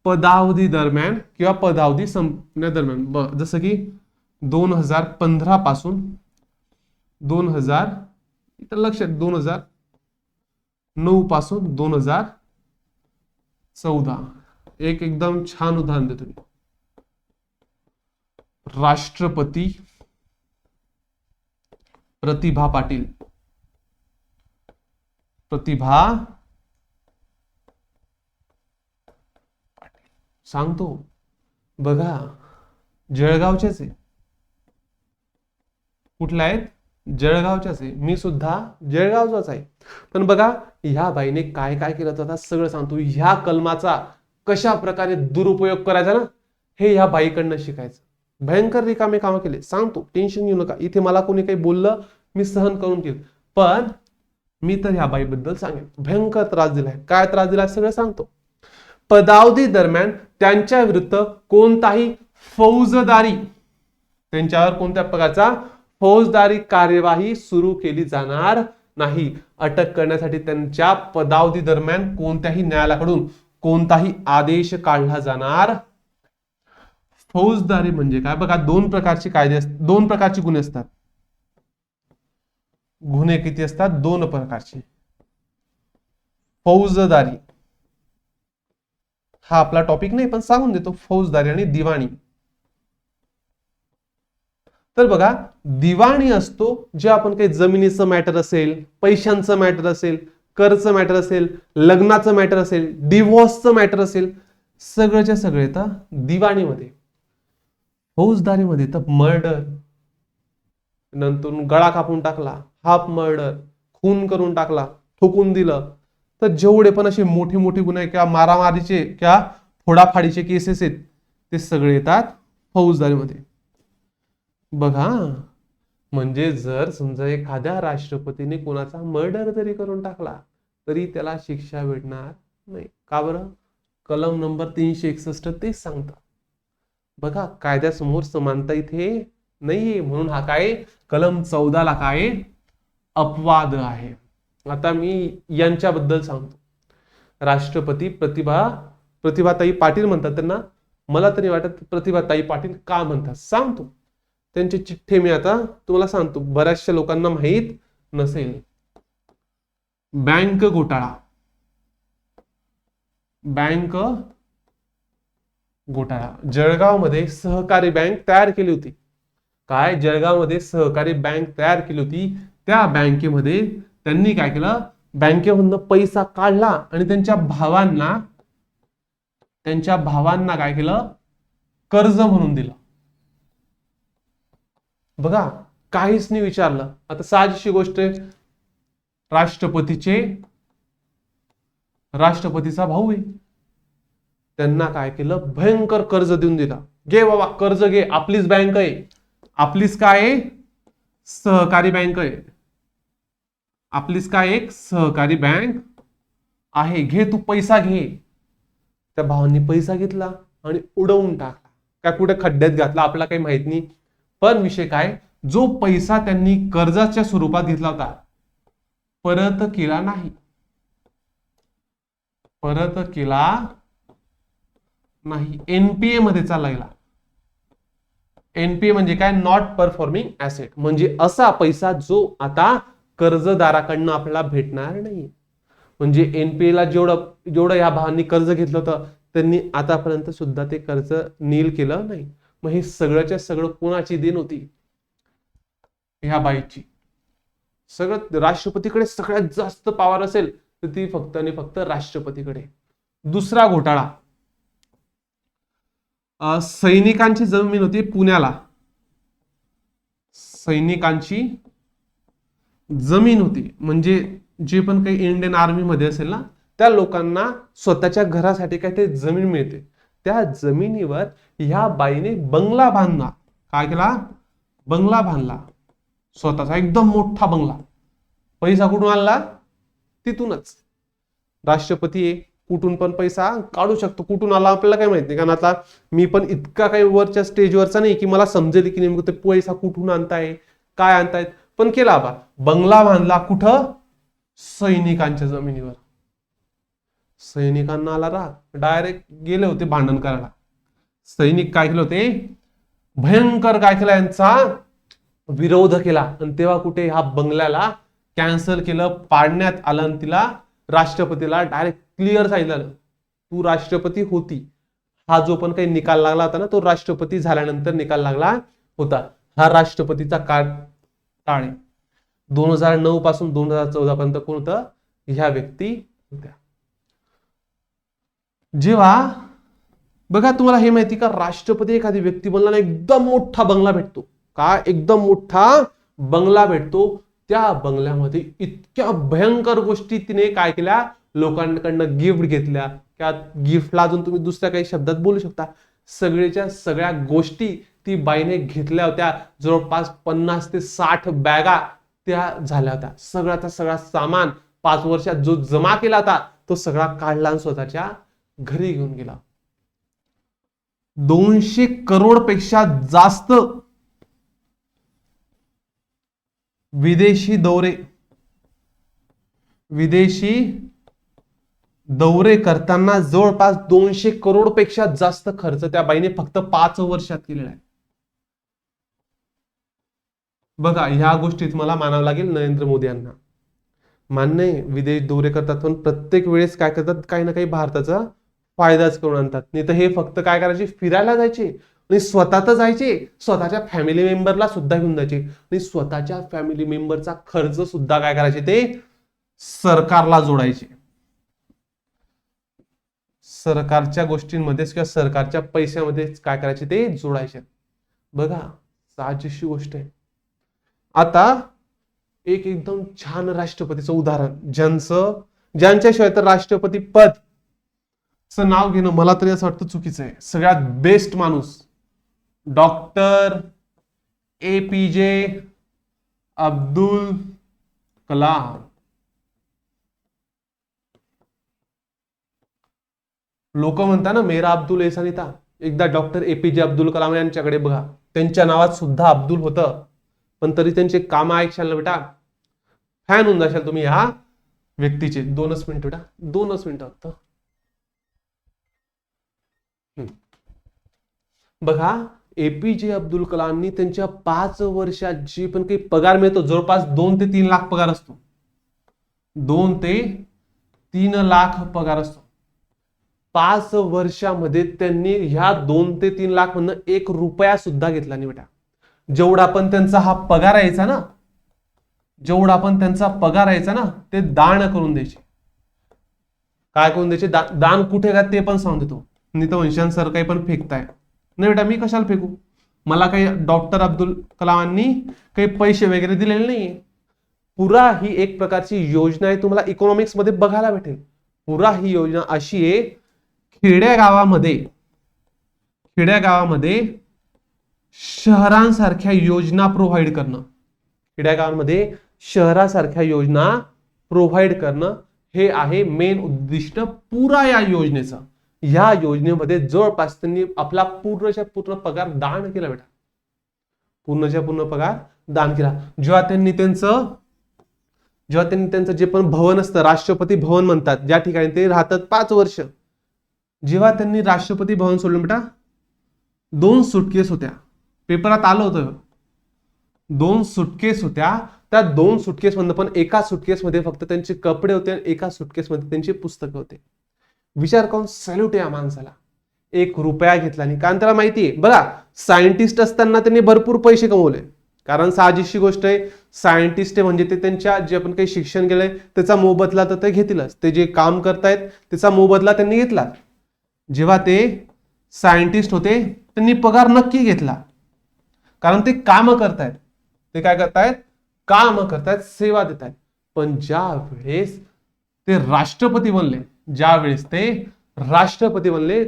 Speaker 1: पदावधी दरम्यान किंवा पदावधी संपण्यादरम्यान. जसं की 2015 पासून 2009 पासून 2014. एक एकदम छान उदाहरण देतो. राष्ट्रपती प्रतिभा पाटील. सांगतो बघा, जळगावचेच आहे. कुठला आहेत? जळगावच्याच आहे. मी सुद्धा जळगावचाच आहे. पण बघा, ह्या बाईने काय काय केलं तर सगळं सांगतो. ह्या कलमाचा कशा प्रकारे दुरुपयोग करायचा ना, हे ह्या बाईकडनं शिकायचं. भयंकर रिकामे कामं केले. सांगतो, टेन्शन घेऊ नका. इथे मला कोणी काही बोललं मी सहन करून घेईल, पण मी तर ह्या बाईबद्दल सांगेन. भयंकर त्रास दिलाय. काय त्रास दिलाय सगळं सांगतो. पदावधी दरम्यान त्यांच्या विरुद्ध कोणताही फौजदारी, त्यांच्यावर कोणत्या प्रकारचा फौजदारी कार्यवाही सुरू केली जाणार नाही. अटक करण्यासाठी त्यांच्या पदावधी दरम्यान कोणत्याही न्यायालयाकडून कोणताही आदेश काढला जाणार. फौजदारी म्हणजे काय? बघा, दोन प्रकारचे कायदे असतात, दोन प्रकारचे गुन्हे असतात. गुन्हे किती असतात? दोन प्रकारचे. फौजदारी हा आपला टॉपिक नाही, पण सांगून देतो. फौजदारी आणि दिवाणी. तर बघा, दिवाणी असतो जे आपण काही जमिनीचं मॅटर असेल, पैशांचं मॅटर असेल, करचं मॅटर असेल, लग्नाचं मॅटर असेल, डिव्होर्सचं मॅटर असेल, सगळ्याच्या सगळे येतात दिवाणीमध्ये. फौजदारीमध्ये तर मर्डर, नंतर गळा कापून टाकला, हाफ मर्डर, खून करून टाकला, ठोकून दिलं, तर जेवढे पण असे मोठे मोठे गुन्हे किंवा मारामारीचे किंवा फोडाफाडीचे केसेस आहेत ते सगळे येतात फौजदारीमध्ये. बघा, म्हणजे जर समजा एखाद्या राष्ट्रपतीने कोणाचा मर्डर जरी करून टाकला तरी त्याला शिक्षा भेटणार नाही. का बरं? कलम नंबर 361 तेच सांगतं. बघा, कायद्यासमोर समानता इथे नाहीये, म्हणून हा काय कलम 14 ला काय अपवाद आहे. आता मी यांच्याबद्दल सांगतो. राष्ट्रपती प्रतिभाताई पाटील म्हणतात त्यांना. मला तरी वाटत प्रतिभाताई पाटील का म्हणतात सांगतो. त्यांचे चिठ्ठे मी आता तुम्हाला सांगतो, बऱ्याचशा लोकांना माहीत नसेल. बँक घोटाळा, बँक घोटाळा. जळगावमध्ये सहकारी बँक तयार केली होती. काय? जळगावमध्ये सहकारी बँक तयार केली होती. त्या बँकेमध्ये त्यांनी काय केलं? बँकेमधून पैसा काढला आणि त्यांच्या भावांना काय केलं? कर्ज म्हणून दिलं. बघा, काहीच नाही विचारलं. आता साहजिक गोष्ट आहे, राष्ट्रपतीचा भाऊ आहे, त्यांना काय केलं? भयंकर कर्ज देऊन दिला. घे बाबा कर्ज घे, आपलीच बँक आहे. आपलीच काय आहे? सहकारी बँक आहे. आपलीच काय? एक सहकारी बँक आहे. घे तू पैसा घे. त्या भावांनी पैसा घेतला आणि उडवून टाकला. काय कुठे खड्ड्यात घातला आपल्याला काही माहित नाही. पण विषय काय? जो पैसा त्यांनी कर्जाच्या स्वरूपात घेतला होता परत केला नाही. एनपीए मध्ये चालला गेला. एनपीए म्हणजे काय? Not performing asset. म्हणजे असा पैसा जो आता कर्जदाराकडनं आपल्याला भेटणार नाही. म्हणजे एनपीए ला जेवढं या भावांनी कर्ज घेतलं होतं त्यांनी आतापर्यंत सुद्धा ते कर्ज नील केलं नाही. मग हे सगळ्याच्या सगळं कोणाची देण होती? ह्या बाईची. सगळं राष्ट्रपतीकडे सगळ्यात जास्त पॉवर असेल तर ती फक्त आणि फक्त राष्ट्रपतीकडे. दुसरा घोटाळा, सैनिकांची जमीन होती पुण्याला. सैनिकांची जमीन होती म्हणजे जे पण काही इंडियन आर्मी मध्ये असेल ना त्या लोकांना स्वतःच्या घरासाठी काय ते जमीन मिळते. त्या जमिनीवर ह्या बाईने बंगला बांधला. काय केला? बंगला बांधला. स्वतःचा एकदम मोठा बंगला. पैसा कुठून आणला? तिथूनच. राष्ट्रपती आहे, कुठून पण पैसा काढू शकतो. कुठून आला आपल्याला काही माहित नाही, कारण आता मी पण इतका काही वरच्या स्टेजवरचा नाही की मला समजेल की नेमकं ते पैसा कुठून आणताय, काय आणतायत. पण केला बा. बंगला बांधला कुठं? सैनिकांच्या जमिनीवर. सैनिकांना आला राग. डायरेक्ट गेले होते भांडण करायला. सैनिक काय केलं होते? भयंकर काय केला? यांचा विरोध केला. आणि तेव्हा कुठे ह्या बंगल्याला कॅन्सल केलं, पाडण्यात आलं. आणि तिला राष्ट्रपतीला डायरेक्ट क्लिअर सांगितलं तू राष्ट्रपती होती. हा जो पण काही निकाल लागला होता ना तो राष्ट्रपती झाल्यानंतर निकाल लागला होता. हा राष्ट्रपतीचा काळ आहे. 2009 पासून 2014 पर्यंत कोण होतं? ह्या व्यक्ती होत्या. जेव्हा बघा तुम्हाला हे माहिती का राष्ट्रपती एखादी व्यक्ती बनला ना एकदम मोठा बंगला भेटतो. का? एकदम मोठा बंगला भेटतो. त्या बंगल्यामध्ये इतक्या भयंकर गोष्टी तिने काय केल्या? लोकांकडनं गिफ्ट घेतल्या. त्या गिफ्टला अजून तुम्ही दुसऱ्या काही शब्दात बोलू शकता. सगळ्याच्या सगळ्या गोष्टी ती बाईने घेतल्या होत्या. जवळपास 50 ते 60 बॅगा त्या झाल्या होत्या. सगळ्याचा सगळा सामान 5 वर्षात जो जमा केला होता तो सगळा काढला आणि स्वतःच्या घरी घेऊन गेला. 200 करोड पेक्षा जास्त विदेशी दौरे करताना जवळपास 200 करोड पेक्षा जास्त खर्च त्या बाईने फक्त 5 वर्षात केलेला आहे. बघा ह्या गोष्टीत मला मानावं लागेल नरेंद्र मोदी यांना. मान्य आहे विदेश दौरे करतात पण प्रत्येक वेळेस काय करतात? काही ना काही भारताचा फायदाच करून आणतात. नाही तर हे फक्त काय करायचे? फिरायला जायचे आणि स्वतः तर जायचे, स्वतःच्या फॅमिली मेंबरला सुद्धा घेऊन जायचे आणि स्वतःच्या फॅमिली मेंबरचा खर्च सुद्धा काय करायचे? ते सरकारला जोडायचे. सरकारच्या गोष्टींमध्येच किंवा सरकारच्या पैशामध्येच काय करायचे? ते जोडायचे. बघा साहजिक गोष्ट आहे. आता एक एकदम छान राष्ट्रपतीचं उदाहरण, ज्यांच्याशिवाय तर राष्ट्रपती पद नाव घेणं मला तरी असं वाटतं चुकीचं आहे. सगळ्यात बेस्ट माणूस डॉक्टर APJ अब्दुल कलाम. लोक म्हणतात ना मेरा अब्दुल ऐसा नहीं था. एकदा डॉक्टर एपीजे अब्दुल कलाम यांच्याकडे बघा, त्यांच्या नावात सुद्धा अब्दुल होतं, पण तरी त्यांचे काम ऐकशाल ना बेटा, फॅन होऊन जाशाल तुम्ही ह्या व्यक्तीचे. 2च मिनिट बेटा, 2च मिनिट फक्त. बघा, एपीजे अब्दुल कलामनी त्यांच्या 5 वर्षात जी पण काही पगार मिळतो, जवळपास 2 ते 3 लाख पगार असतो. 2 ते 3 लाख पगार असतो. 5 वर्षामध्ये त्यांनी ह्या 2 ते 3 लाख मधनं 1 रुपया सुद्धा घेतला नाही बेटा. जेवढा पण त्यांचा हा पगार यायचा ना, जेवढा पण त्यांचा पगार यायचा ना, ते दान करून द्यायचे. काय करून द्यायचे? दान कुठे का ते पण सांगून देतो. नाही तर वंशान सर काही पण फेकताय. नाही बेटा, मी कशाला फेकू? मला काही डॉक्टर अब्दुल कलामांनी काही पैसे वगैरे दिलेले नाहीये. पुरा ही एक प्रकारची योजना आहे, तुम्हाला इकॉनॉमिक्स मध्ये बघायला भेटेल. पुरा ही योजना अशी आहे, खेड्यागावामध्ये शहरांसारख्या योजना प्रोव्हाइड करणं. खेड्यागावांमध्ये शहरासारख्या योजना प्रोव्हाइड करणं हे आहे मेन उद्दिष्ट पुरा या योजनेचं. या योजनेमध्ये जवळपास त्यांनी आपला पूर्णच्या पूर्ण पगार दान केला बेटा. पूर्णच्या पूर्ण पगार दान केला. जेव्हा त्यांनी त्यांचं जे पण भवन असतं, राष्ट्रपती भवन म्हणतात, ज्या ठिकाणी ते राहतात 5 वर्ष, जेव्हा त्यांनी राष्ट्रपती भवन सोडलं बेटा, 2 सुटकेस होत्या. पेपरात आलं होतं 2 सुटकेस होत्या. त्या 2 सुटकेस मधनं पण एका सुटकेसमध्ये फक्त त्यांचे कपडे होते आणि एका सुटकेसमध्ये त्यांची पुस्तकं होते. विचार करून सॅल्यूट या माणसाला. 1 रुपया घेतला नाही, कारण त्याला माहितीये. बघा, सायंटिस्ट असताना त्यांनी भरपूर पैसे कमवले, कारण साहजिकची गोष्ट आहे, सायंटिस्ट म्हणजे ते त्यांच्या जे आपण काही शिक्षण केलंय त्याचा मोबदला तर ते घेतीलच. ते जे काम करतायत त्याचा मोबदला त्यांनी घेतला. जेव्हा ते सायंटिस्ट होते त्यांनी पगार नक्की घेतला, कारण ते काम करतायत. ते काय करतायत? काम करतायत, सेवा देत आहेत. पण ज्या वेळेस ते राष्ट्रपती बनले,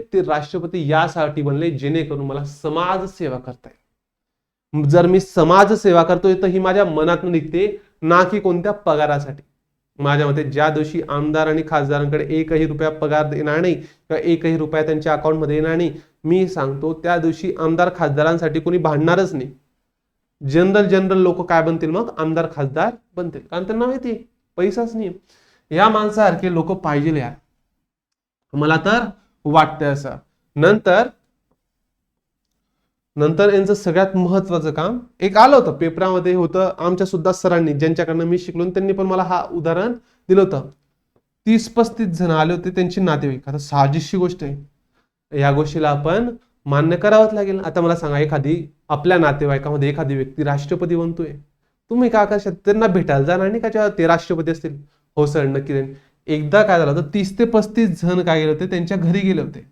Speaker 1: ते राष्ट्रपती यासाठी बनले जेणेकरून मला समाज सेवा करता येईल. जर मी समाज सेवा करतोय तर ही माझ्या मनातून निघते, ना की कोणत्या पगारासाठी. माझ्या मते ज्या दिवशी आमदार आणि खासदारांकडे 1ही रुपया पगार येणार नाही किंवा 1ही रुपया त्यांच्या अकाउंटमध्ये येणार नाही, मी सांगतो त्या दिवशी आमदार खासदारांसाठी कोणी भांडणारच नाही. जनरल लोक काय बनतील? मग आमदार खासदार बनतील, कारण त्यांना माहिती पैसाच नाही. या माणसासारखे लोक पाहिजे यार, मला तर वाटतंय असं. नंतर यांचं सगळ्यात महत्वाचं काम एक आलं होतं, पेपरामध्ये होतं, आमच्या सुद्धा सरांनी ज्यांच्याकडनं मी शिकलो त्यांनी पण मला हा उदाहरण दिलं होतं. 30-35 जण आले होते, त्यांची नातेवाईक. आता साहजिकची गोष्ट आहे, या गोष्टीला आपण मान्य करावंच लागेल. आता मला सांगा, आपल्या नातेवाईकामध्ये एखादी व्यक्ती राष्ट्रपती बनतोय, तुम्ही काय करशाल? त्यांना भेटायला जाणार नाही का जेव्हा ते राष्ट्रपती असतील? हो सर, नक्की. एकदा काय झालं होतं, 30 ते 35 जण काय गेले होते, त्यांच्या घरी गेले होते.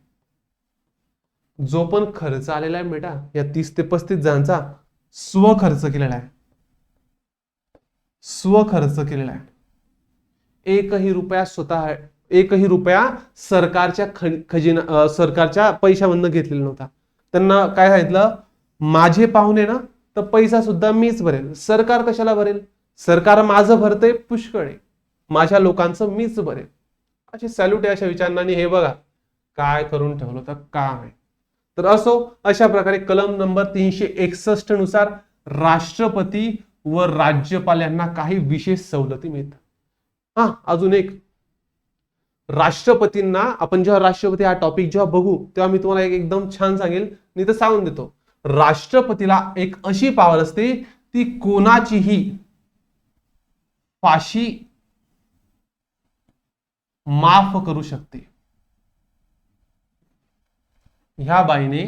Speaker 1: जो पण खर्च आलेला आहे बेटा, या 30 ते 35 जणांचा स्वखर्च केलेला आहे. 1ही रुपया सरकारच्या पैशामधनं घेतलेला नव्हता. त्यांना काय सांगितलं, माझे पाहुणे ना तर पैसा सुद्धा मीच भरेल. सरकार कशाला भरेल? सरकार माझं भरतंय पुष्कळ आहे, माझ्या लोकांचं मीच भरेल. अशी सॅल्यूट आहे अशा विचारांनी. हे बघा काय करून ठेवलं तर काम आहे. तर असो, अशा प्रकारे कलम नंबर 361 नुसार राष्ट्रपती व राज्यपाल यांना काही विशेष सवलती मिळतात. अजून एक, राष्ट्रपतींना आपण जेव्हा राष्ट्रपती हा टॉपिक जेव्हा बघू तेव्हा मी तुम्हाला एकदम छान सांगेल, नाही तर सांगून देतो. राष्ट्रपतीला एक अशी पावर असते, ती कोणाचीही फाशी माफ करू शकते. ह्या बाईने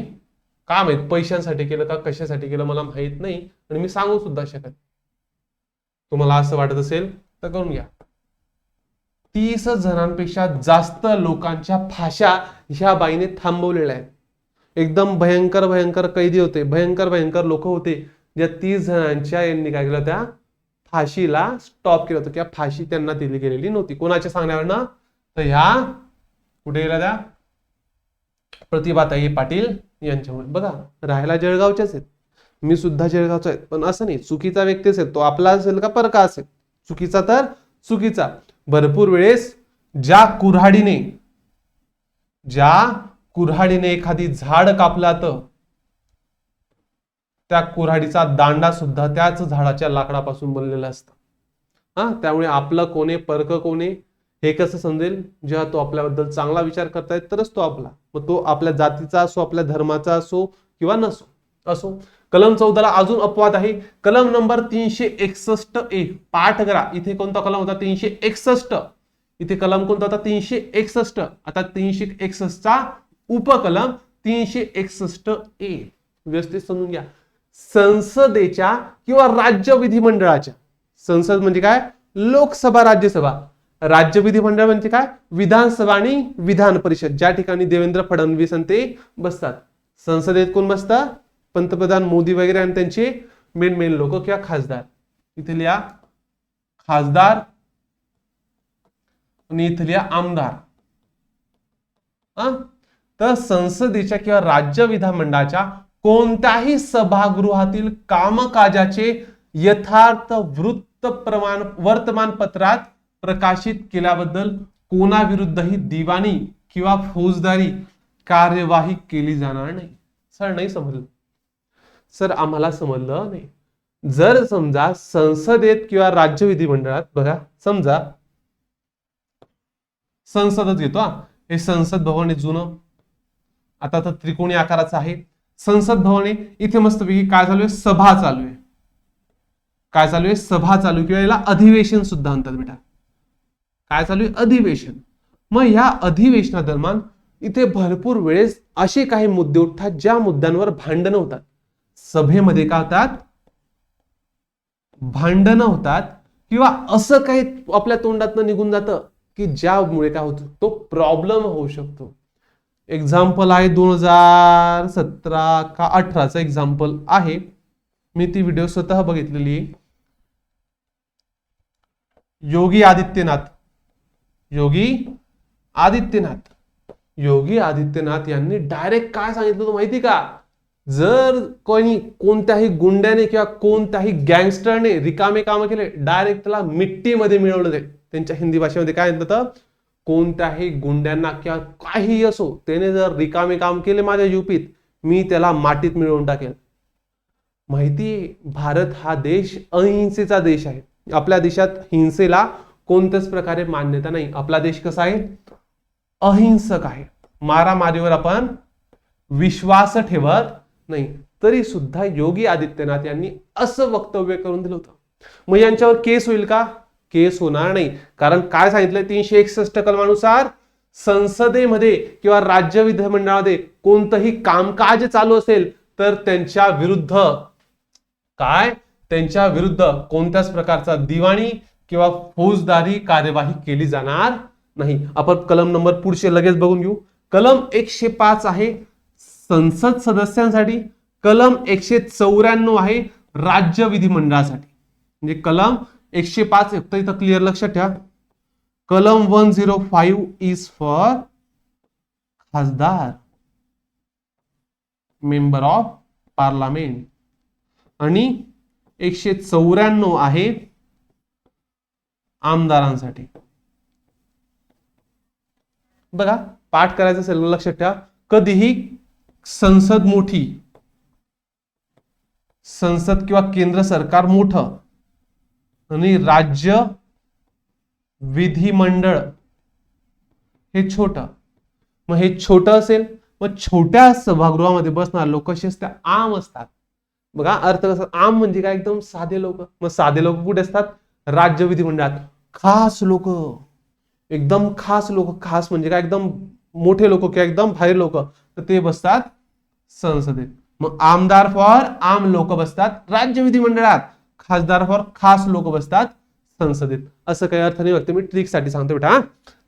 Speaker 1: काय माहित पैशांसाठी केलं का कशासाठी केलं मला माहित नाही, आणि मी सांगू सुद्धा शकत. तुम्हाला असं वाटत असेल तर करून घ्या. 30 जणांपेक्षा जास्त लोकांच्या फाश्या ह्या बाईने थांबवलेल्या आहेत. एकदम भयंकर कैदी होते, भयंकर लोक होते, ज्या 30 जणांच्या यांनी काय केलं, त्या फाशीला स्टॉप केलं होतं किंवा फाशी त्यांना दिली गेलेली नव्हती. कोणाच्या सांगण्यावरनं? तर ह्या कुठे गेल्या, त्या प्रतिभाताई पाटील यांच्यामुळे. बघा, राहायला जळगावच्याच आहेत, मी सुद्धा जळगावचा आहे, पण असं नाही, चुकीचा व्यक्ती असेल तो आपला असेल का परका असेल, चुकीचा तर चुकीचा. भरपूर वेळेस ज्या कुऱ्हाडीने एखादी झाड कापला तर त्या कुऱ्हाडीचा दांडा सुद्धा त्याच झाडाच्या लाकडापासून बनलेला असतो. त्यामुळे आपलं कोणे परक कोणे हे कसं समजेल, जेव्हा तो आपल्याबद्दल चांगला विचार करताय तरच तो आपला, मग तो आपल्या जातीचा असो, आपल्या धर्माचा असो किंवा नसो असो. कलम 14 ला अजून अपवाद आहे. कलम नंबर 361A पाठ करा. इथे कोणता कलम होता? 361. इथे कलम कोणता होता? 361. आता 361 चा उपकलम 361A व्यवस्थित समजून घ्या. संसदेच्या किंवा राज्य विधिमंडळाच्या, संसद म्हणजे काय? लोकसभा, राज्यसभा. राज्य विधिमंडळ म्हणजे काय? विधानसभा आणि विधान परिषद, ज्या ठिकाणी देवेंद्र फडणवीस आणि ते बसतात. संसदेत कोण बसतात? पंतप्रधान मोदी वगैरे आणि त्यांचे मेन लोक किंवा खासदार. इथे लिहा खासदार आणि इथे लिहा आमदार. तर संसदेच्या किंवा राज्य विधानमंडळाच्या कोणत्याही सभागृहातील कामकाजाचे यथार्थ वृत्त वर्तमानपत्रात प्रकाशित केल्याबद्दल कोणाविरुद्धही दिवाणी किंवा फौजदारी कार्यवाही केली जाणार नाही. सर नाही समजलं? सर आम्हाला समजलं नाही. जर समजा संसदेत किंवा राज्य विधिमंडळात, बघा समजा संसदच घेतो, हे संसद भवन आहे जुनं, आता तर त्रिकोणी आकाराचं आहे. संसद भवन आहे, इथे मस्तपैकी काय चालू आहे? सभा चालू आहे. काय चालू आहे? सभा चालू, किंवा याला अधिवेशन सुद्धा म्हणतात बेटा. काय चालू आहे? अधिवेशन. मग या अधिवेशनादरम्यान इथे भरपूर वेळेस असे काही मुद्दे उठतात ज्या मुद्द्यांवर भांडणं होतात. सभेमध्ये काय होतात? भांडणं होतात, किंवा असं काही आपल्या तोंडातनं निघून जातं की ज्यामुळे काय होतं? तो प्रॉब्लेम होऊ शकतो. एक्झाम्पल आहे 2017 का 18चं एक्झाम्पल आहे. मी ती व्हिडिओ स्वतः बघितलेली आहे. योगी आदित्यनाथ यांनी डायरेक्ट काय सांगितलं होतं माहिती का? जर कोणत्याही गुंड्याने किंवा कोणत्याही गँगस्टरने रिकामे काम केले, डायरेक्ट त्याला मिट्टीमध्ये मिळवलं जाईल. त्यांच्या हिंदी भाषेमध्ये काय म्हणतात? कोणत्याही गुंड्यांना किंवा काही असो, त्याने जर रिकामे काम केले माझ्या युपीत, मी त्याला मातीत मिळवून टाकेल. माहिती, भारत हा देश अहिंसेचा देश आहे. आपल्या देशात हिंसेला कोणत्याच प्रकारे मान्यता नाही. आपला देश कसा आहे? अहिंसक आहे. मारामारीवर आपण विश्वास ठेवत नाही. तरी सुद्धा योगी आदित्यनाथ यांनी असं वक्तव्य करून दिलं होतं. मग यांच्यावर केस होईल का? केस होणार नाही. कारण काय सांगितलंय 361 कलमानुसार संसदेमध्ये किंवा राज्य विधिमंडळामध्ये कोणतंही कामकाज चालू असेल तर त्यांच्या विरुद्ध कोणत्याच प्रकारचा दिवाणी किंवा फौजदारी कार्यवाही केली जाणार नाही. आपण कलम नंबर पुढचे लगेच बघून घेऊ. कलम 105 आहे संसद सदस्यांसाठी. कलम 194 आहे राज्य विधिमंडळासाठी. म्हणजे कलम 105 इथं क्लिअर लक्षात ठेवा. कलम 105 इज फॉर खासदार, मेंबर ऑफ पार्लमेंट, आणि 194 आहे आमदारांसाठी. बघा पाठ करायचं असेल लक्षात ठेवा. कधीही संसद मोठी, संसद किंवा केंद्र सरकार मोठं आणि राज्य विधिमंडळ हे छोटं. मग हे छोटं असेल, मग छोट्या सभागृहामध्ये बसणार लोक कसे असतात? आम असतात. बघा अर्थ कसा? आम म्हणजे काय? एकदम साधे लोक. मग साधे लोक कुठे असतात? राज्य विधिमंडळात. खास लोक, एकदम खास लोक. खास म्हणजे काय? एकदम मोठे लोक किंवा एकदम भारी लोक, तर ते बसतात संसदेत. मग आमदार फॉर आम लोक बसतात राज्य विधिमंडळात, खासदार फॉर खास लोक बसतात संसदेत. असं काही अर्थ नाही वाटतं, मी ट्रिक साठी सांगतो बेटा.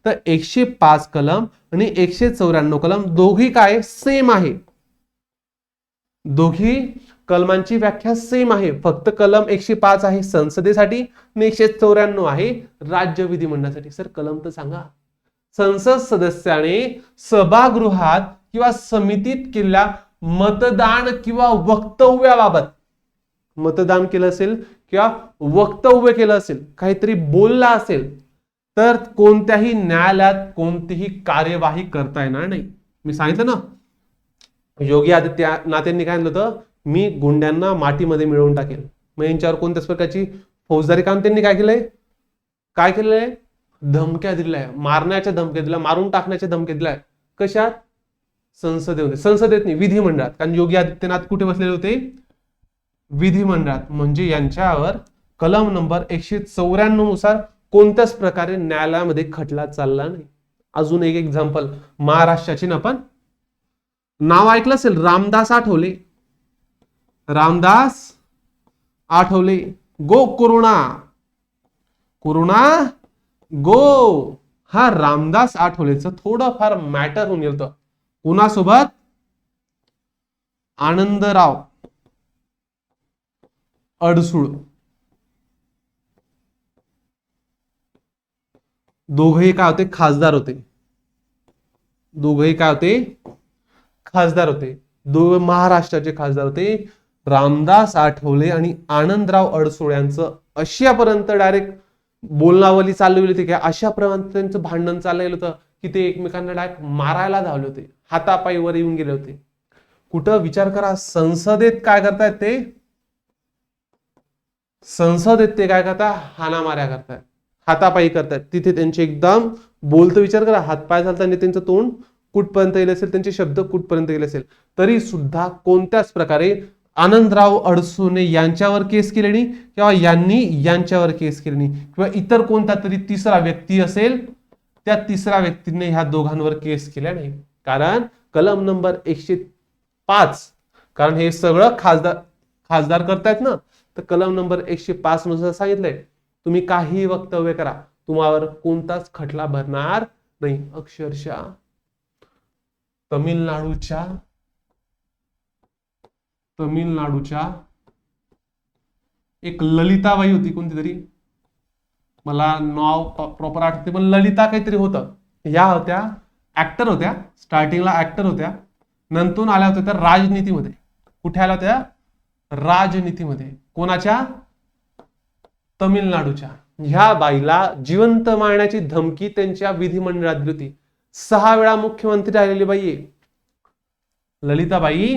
Speaker 1: तर 105 कलम आणि 194 कलम दोघी काय सेम आहे. दोघी कलमांची व्याख्या सेम आहे. फक्त कलम 105 आहे संसदेसाठी आणि 194 आहे राज्य विधिमंडळासाठी. सर कलम तर सांगा. संसद सदस्याने सभागृहात किंवा समितीत केलेल्या मतदान किंवा वक्तव्याबाबत मतदान केलं असेल किंवा वक्तव्य केलं असेल, काहीतरी बोलला असेल, तर कोणत्याही न्यायालयात कोणतीही कार्यवाही करता येणार नाही. मी सांगितलं ना, योगी आदित्यनाथ यांनी काय म्हणलं होतं, मी गुंड्यांना मातीमध्ये मिळवून टाकेल. मग यांच्यावर कोणत्याच प्रकारची फौजदारी काम त्यांनी काय केलंय, धमक्या दिल्या, मारण्याच्या धमक्या दिल्या, मारून टाकण्याच्या धमक्या दिल्या. कशात? संसदेत नाही, विधिमंडळात. कारण योगी आदित्यनाथ कुठे बसलेले होते? विधिमंडळात. म्हणजे यांच्यावर कलम नंबर 194 नुसार कोणत्याच प्रकारे न्यायालयामध्ये खटला चालला नाही. अजून एक एक्झाम्पल महाराष्ट्राची आपण नाव ऐकलं असेल, रामदास आठवले. गो कोरोना गो. हा रामदास आठवलेचं थोडंफार मॅटर होऊन गेलं. कुणासोबत? आनंदराव अडसूळ. दोघेही काय होते? खासदार होते. दोघे महाराष्ट्राचे खासदार होते. रामदास आठवले आणि आनंदराव अडसूळ यांचं अशापर्यंत डायरेक्ट बोलणावली चालवली होती की अशापर्यंत त्यांचं भांडण चाललेलं होतं की ते एकमेकांना डायरेक्ट मारायला धावले होते, हातापायीवर येऊन गेले होते. कुठं? विचार करा, संसदेत काय करतायत ते? काय करतात? हाणामाऱ्या करतायत, हातापायी करतायत. तिथे त्यांचे एकदम बोलतं, विचार करा, हातपाय चालताना त्यांचं तोंड कुठपर्यंत गेले असेल, त्यांचे शब्द कुठपर्यंत गेले असेल, तरी सुद्धा कोणत्याच प्रकारे आनंदराव अडसूने यांच्यावर केस केली नाही किंवा यांनी यांच्यावर केस केली नाही, किंवा इतर कोणता तरी तिसरा व्यक्ती असेल त्या तिसऱ्या व्यक्तीने ह्या दोघांवर केस केल्या नाही. कारण कलम नंबर 105, कारण हे सगळं खासदार करतायत ना, तर कलम नंबर 105 नुसार सांगितलंय तुम्ही काही वक्तव्य करा, तुम्हावर कोणताच खटला भरणार नाही. अक्षरशः तमिळनाडूच्या एक ललिताबाई होती, कोणती तरी, मला नाव प्रॉपर आठवते, पण ललिता काहीतरी होतं. या होत्या ऍक्टर होत्या, स्टार्टिंगला ऍक्टर होत्या, नंतर आल्या होत्या त्या राजनीतीमध्ये. कुठे आल्या होत्या? राजनीतीमध्ये. कोणाच्या? तमिळनाडूच्या. ह्या बाईला जिवंत मारण्याची धमकी त्यांच्या विधिमंडळात दिली होती. 6 वेळा मुख्यमंत्री राहिलेली बाई आहे ललिताबाई,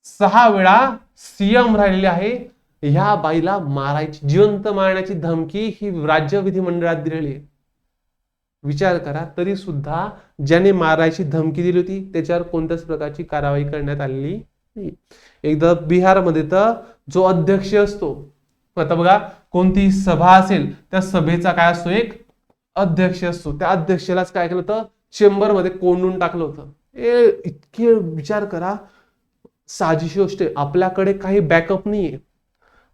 Speaker 1: 6 वेळा सीएम राहिलेली आहे. ह्या बाईला जिवंत मारण्याची धमकी ही राज्य विधिमंडळात दिलेली आहे. विचार करा, तरी सुद्धा ज्याने मारायची धमकी दिली होती त्याच्यावर कोणत्याच प्रकारची कारवाई करण्यात आलेली नाही. एकदा बिहारमध्ये तर जो अध्यक्ष असतो, आता बघा, कोणती सभा असेल त्या सभेचा काय असतो? एक अध्यक्ष असतो. त्या अध्यक्षालाच काय केलं होतं? चेंबर मध्ये कोंडून टाकलं होतं. इतके विचार करा, साजिशी गोष्ट आहे. आपल्याकडे काही बॅकअप नाहीये,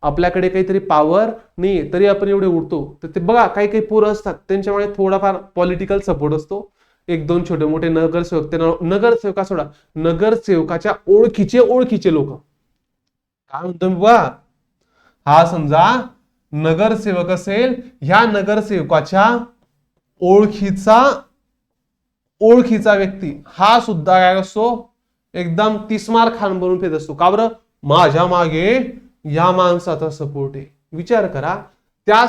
Speaker 1: आपल्याकडे काहीतरी पॉवर नाहीये, तरी आपण एवढे उडतो. तर ते बघा, काही काही पोरं असतात त्यांच्यामुळे थोडाफार पॉलिटिकल सपोर्ट असतो. 1-2 छोटे मोठे नगरसेवक, नगरसेवका सोडा, नगरसेवकाच्या ओळखीचे लोक. काय म्हणतो मी बा? हा समजा नगरसेवक असेल, ह्या नगरसेवकाच्या ओळखीचा व्यक्ती हा सुद्धा काय असतो? एकदम तिस्मार खान बनून फिरत असतो. का बरं? माझ्या मागे या माणसाचा सपोर्ट आहे. विचार करा, त्या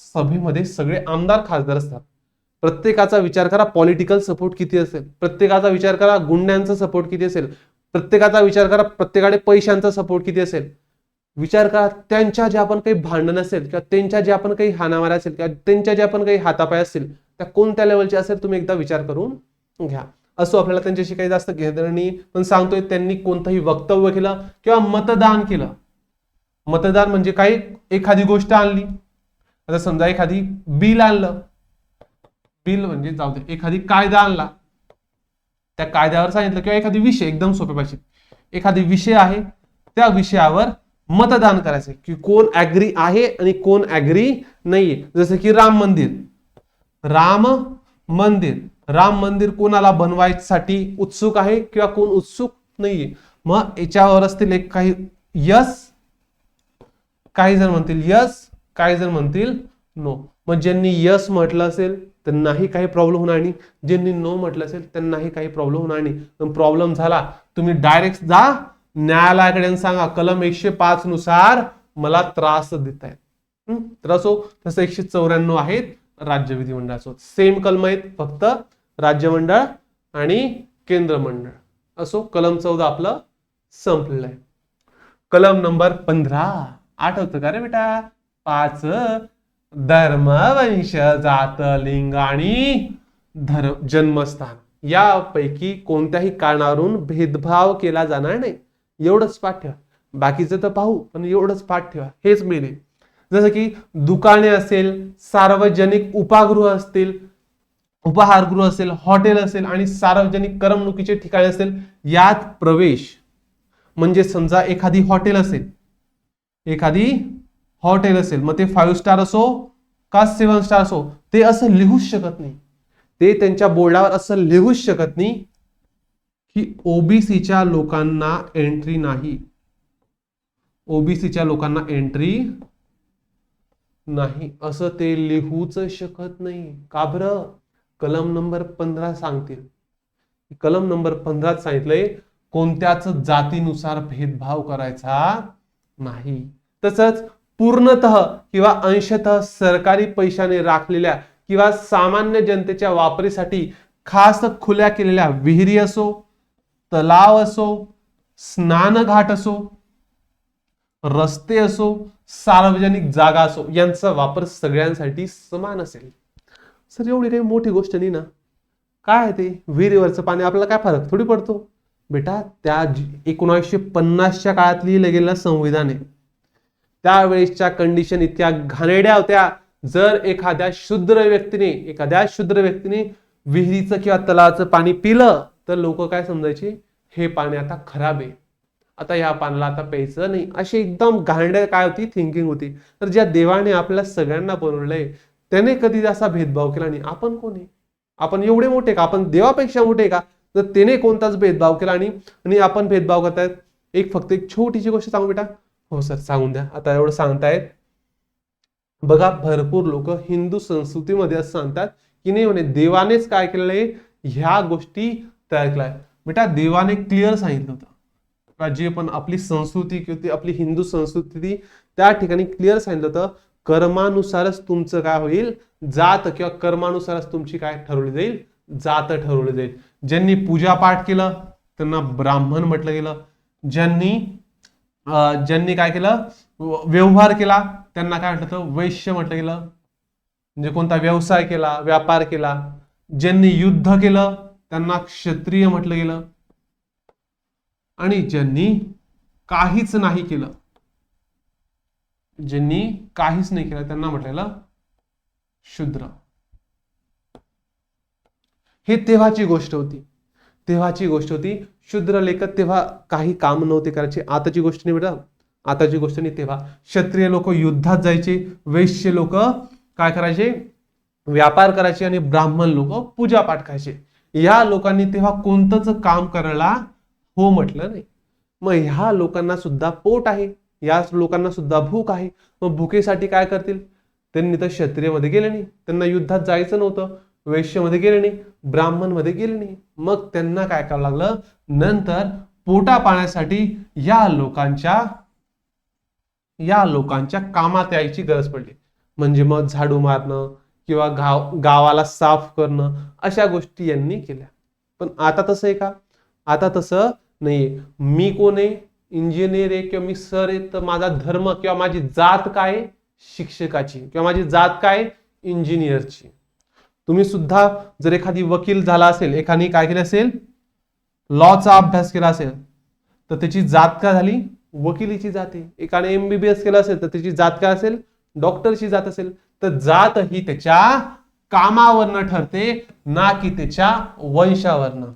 Speaker 1: सभेमध्ये सगळे आमदार खासदार असतात. प्रत्येकाचा विचार करा पॉलिटिकल सपोर्ट किती असेल, प्रत्येकाचा विचार करा गुंड्यांचा सपोर्ट किती असेल, प्रत्येकाचा विचार करा प्रत्येकाकडे पैशांचा सपोर्ट किती असेल. विचार करा, त्यांच्या जे आपण काही भांडण असेल किंवा त्यांच्या जे आपण काही हाणामाऱ्या असेल किंवा त्यांच्या जे आपण काही हातापाय असतील त्या कोणत्या लेवलचे असेल, तुम्ही एकदा विचार करून घ्या. असो, आपल्याला त्यांच्याशी काही जास्त घेणं नाही, पण सांगतोय त्यांनी कोणतंही वक्तव्य केलं किंवा मतदान केलं. मतदान म्हणजे काही एखादी गोष्ट आणली, आता समजा एखादी बिल आणलं, बिल म्हणजे जाऊ दे, एखादी कायदा आणला, त्या कायद्यावर सांगितलं, किंवा एखादी विषय, एकदम सोप्या भाषेत एखादी विषय आहे, त्या विषयावर मतदान करायचं की कोण ऍग्री आहे आणि कोण ऍग्री नाहीये. जसं की राम मंदिर कोणाला बनवायसाठी उत्सुक आहे किंवा कोण उत्सुक नाहीये. मग याच्यावर असतील एक काही यस, काही जण म्हणतील यस, काही जण म्हणतील नो. मग ज्यांनी यस म्हटलं असेल त्यांनाही काही प्रॉब्लेम होणार नाही, ज्यांनी नो म्हटलं असेल त्यांनाही काही प्रॉब्लेम होणार नाही. पण प्रॉब्लेम झाला तुम्ही डायरेक्ट जा न्यायालयाकडे आणि सांगा कलम 105 नुसार मला त्रास देत आहेत. तर असो तसं 194 आहेत राज्य विधिमंडळाचं. सेम कलम आहेत, फक्त राज्य मंडळ आणि केंद्र मंडळ. असो कलम 14 आपलं संपलेलं आहे. कलम नंबर 15 आठवतं का रे बेटा? 5 धर्म, वंश, जात, लिंग आणि जन्मस्थान यापैकी कोणत्याही कारणावरून भेदभाव केला जाणार नाही. एवढंच पाठ ठेवा. बाकीचं तर पाहू, पण एवढंच पाठ ठेवा, हेच मेन आहे. जसं की दुकाने असेल, सार्वजनिक उपागृह असतील, उपाहारगृह असेल, हॉटेल असेल आणि सार्वजनिक करमणुकीचे ठिकाणे असेल, यात प्रवेश म्हणजे समजा एखादी हॉटेल असेल, मग ते 5 स्टार असो का 7 स्टार असो, ते असं लिहूच शकत नाही. ते त्यांच्या बोर्डावर असं लिहूच शकत नाही की ओबीसीच्या लोकांना एंट्री नाही, ओबीसीच्या लोकांना एंट्री नाही, असं ते लिहूच शकत नाही. का बरं? कलम नंबर 15 सांगतील. कलम नंबर 15 सांगितलंय कोणत्याच जातीनुसार भेदभाव करायचा नाही. तसंच पूर्णतः किंवा अंशतः सरकारी पैशाने राखलेल्या किंवा सामान्य जनतेच्या वापरीसाठी खास खुल्या केलेल्या विहिरी असो, तलाव असो, स्नानघाट असो, रस्ते असो, सार्वजनिक जागा असो, यांचा वापर सगळ्यांसाठी समान असेल. सर एवढी काही मोठी गोष्ट नाही ना. काय आहे ते विहिरीवरचं पाणी, आपल्याला काय फरक थोडी पडतो बेटा. त्या 1950च्या काळात लिहिलं गेलेलं संविधान आहे. त्यावेळेसच्या कंडिशन इतक्या घाणेरड्या होत्या. जर एखाद्या शूद्र व्यक्तीने विहिरीचं किंवा तलावाचं पाणी पिलं तर लोक काय समजायचे, हे पाणी आता खराब आहे, आता या पाण्याला आता प्यायचं नाही, अशी एकदम घाणेरड्या काय होती थिंकिंग होती. तर ज्या देवाने आपल्या सगळ्यांना बनवलंय त्याने कधी असा भेदभाव केला नाही. आपण कोण आहे? आपण एवढे मोठे का? आपण देवापेक्षा मोठे का? तर त्याने कोणताच भेदभाव केला आणि आपण भेदभाव करतायत. फक्त एक छोटीशी गोष्ट सांगू बेटा. हो सर सांगून द्या. आता एवढं सांगतायत बघा, भरपूर लोक हिंदू संस्कृतीमध्ये असं सांगतात की नाही म्हणे देवानेच काय केलंय, ह्या गोष्टी तयार केल्या. बेटा देवाने क्लिअर सांगितलं होतं, जे पण आपली संस्कृती किंवा आपली हिंदू संस्कृती त्या ठिकाणी क्लिअर सांगितलं होतं, कर्मानुसारच तुमचं काय होईल, जात किंवा कर्मानुसारच तुमची काय ठरवली जाईल, जात ठरवली जाईल. ज्यांनी पूजा पाठ केलं त्यांना ब्राह्मण म्हटलं गेलं. ज्यांनी काय केलं, व्यवहार केला त्यांना काय म्हटलं, वैश्य म्हटलं गेलं. म्हणजे कोणता व्यवसाय केला, व्यापार केला. ज्यांनी युद्ध केलं त्यांना क्षत्रिय म्हटलं गेलं. आणि ज्यांनी काहीच नाही केलं त्यांना म्हटलं गेलं शूद्र. हे तेव्हाची गोष्ट होती. शूद्र लेख तेव्हा काही काम नव्हते करायचे. आताची गोष्ट नाही बेटा, आताची गोष्ट नाही. तेव्हा क्षत्रिय लोक युद्धात जायचे, वैश्य लोक काय करायचे, व्यापार करायचे आणि ब्राह्मण लोक पूजा पाठ करायचे. या लोकांनी तेव्हा कोणतंच काम करायला हो म्हटलं नाही. मग ह्या लोकांना सुद्धा पोट आहे, या लोकांना सुद्धा भूक आहे. मग भुकेसाठी काय करतील, त्यांनी तर क्षत्रियमध्ये गेले नाही, त्यांना युद्धात जायचं नव्हतं, वैश्यमध्ये गेले नाही, ब्राह्मणमध्ये गेले नाही. मग त्यांना काय करावं लागलं, नंतर पोटा पाण्यासाठी या लोकांच्या कामात यायची गरज पडली. म्हणजे मग झाडू मारणं किंवा गावाला साफ करणं अशा गोष्टी यांनी केल्या. पण आता तसं आहे का? आता तसं नाहीये. मी कोण आहे, इंजिनियर आहे किंवा मी सर आहे, तर माझा धर्म किंवा माझी जात काय, शिक्षकाची, किंवा माझी जात काय, इंजिनियरची. तुम्ही सुद्धा जर एखादी वकील झाला असेल, एखादी काय केलं असेल, लॉचा अभ्यास केला असेल, तर त्याची जात काय झाली, वकिलीची जात आहे. एकाने MBBS केलं असेल तर त्याची जात काय असेल, डॉक्टरची जात असेल. तर जात ही त्याच्या कामावरनं ठरते, ना की त्याच्या वंशावरनं.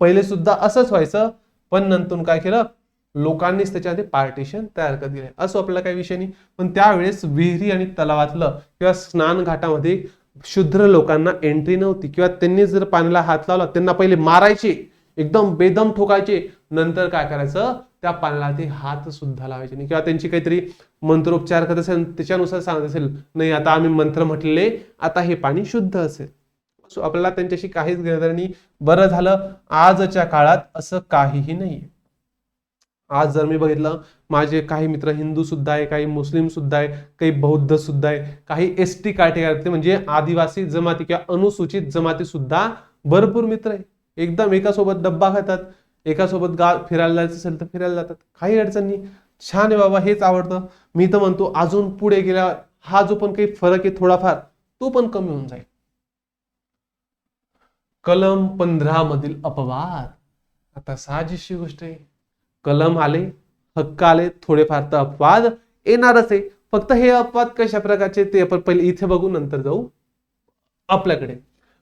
Speaker 1: पहिले सुद्धा असंच व्हायचं, पण नंतर काय केलं, लोकांनीच त्याच्यामध्ये पार्टिशन तयार कर दिले. असं आपल्याला काही विषय नाही. पण त्यावेळेस विहिरी आणि तलावातलं किंवा स्नान घाटामध्ये शूद्र लोकांना एंट्री नव्हती, किंवा त्यांनी जर पाण्याला हात लावला त्यांना पहिले मारायचे, एकदम बेदम ठोकायचे. नंतर काय करायचं, त्या पाण्याला ते हात सुद्धा लावायचे नाही, किंवा त्यांची काहीतरी मंत्रोपचार करत असेल त्याच्यानुसार सांगत असेल, नाही आता आम्ही मंत्र म्हटलेले, आता हे पाणी शुद्ध असेल. आपल्याला त्यांच्याशी काहीच घेणं नाही. बरं झालं आजच्या काळात असं काहीही नाही. आज जर मी बघितलं माझे काही मित्र हिंदू सुद्धा आहे, काही मुस्लिम सुद्धा आहे, काही बौद्ध सुद्धा आहे, काही एसटी कॅटेगरी म्हणजे आदिवासी जमाती किंवा अनुसूचित जमाती सुद्धा भरपूर मित्र आहे. एकदम एकासोबत डब्बा खातात, एकासोबत फिरायला जायचं असेल तर फिरायला जातात, काही अडचण नाही. छान आहे बाबा, हेच आवडतं. मी तर म्हणतो अजून पुढे गेला हा जो पण काही फरक आहे थोडाफार तो पण कमी होऊन जाईल. कलम 15 मधील अपवाद. आता साहजिकची गोष्ट आहे, कलम आले, हक्क आले, थोडेफार तर अपवाद येणारच आहे. फक्त हे अपवाद कशा प्रकारचे ते आपण पहिले इथे बघू, नंतर जाऊ आपल्याकडे.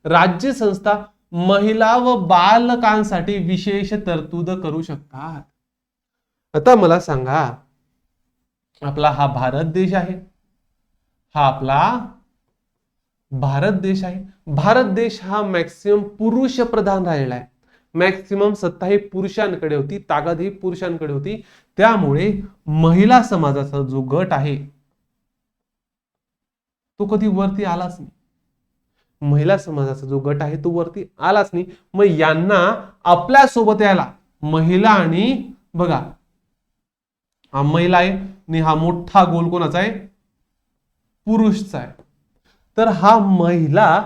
Speaker 1: राज्य संस्था महिला व बालकांसाठी विशेष तरतूद करू शकतात. आता मला सांगा, आपला हा भारत देश आहे, हा आपला भारत देश आहे. भारत देश हा मॅक्सिमम पुरुष प्रधान राहिलेला आहे. मॅक्सिमम सत्ता ही पुरुषांकडे होती, ताकद ही पुरुषांकडे होती. त्यामुळे महिला समाजाचा जो गट आहे तो कधी वरती आलाच नाही. महिला समाजाचा जो गट आहे तो वरती आलाच नाही. मग यांना आपल्या सोबत यायला, महिला आणि बघा हा महिला आहे आणि हा मोठा गोल कोणाचा आहे, पुरुषचा आहे. तर हा महिला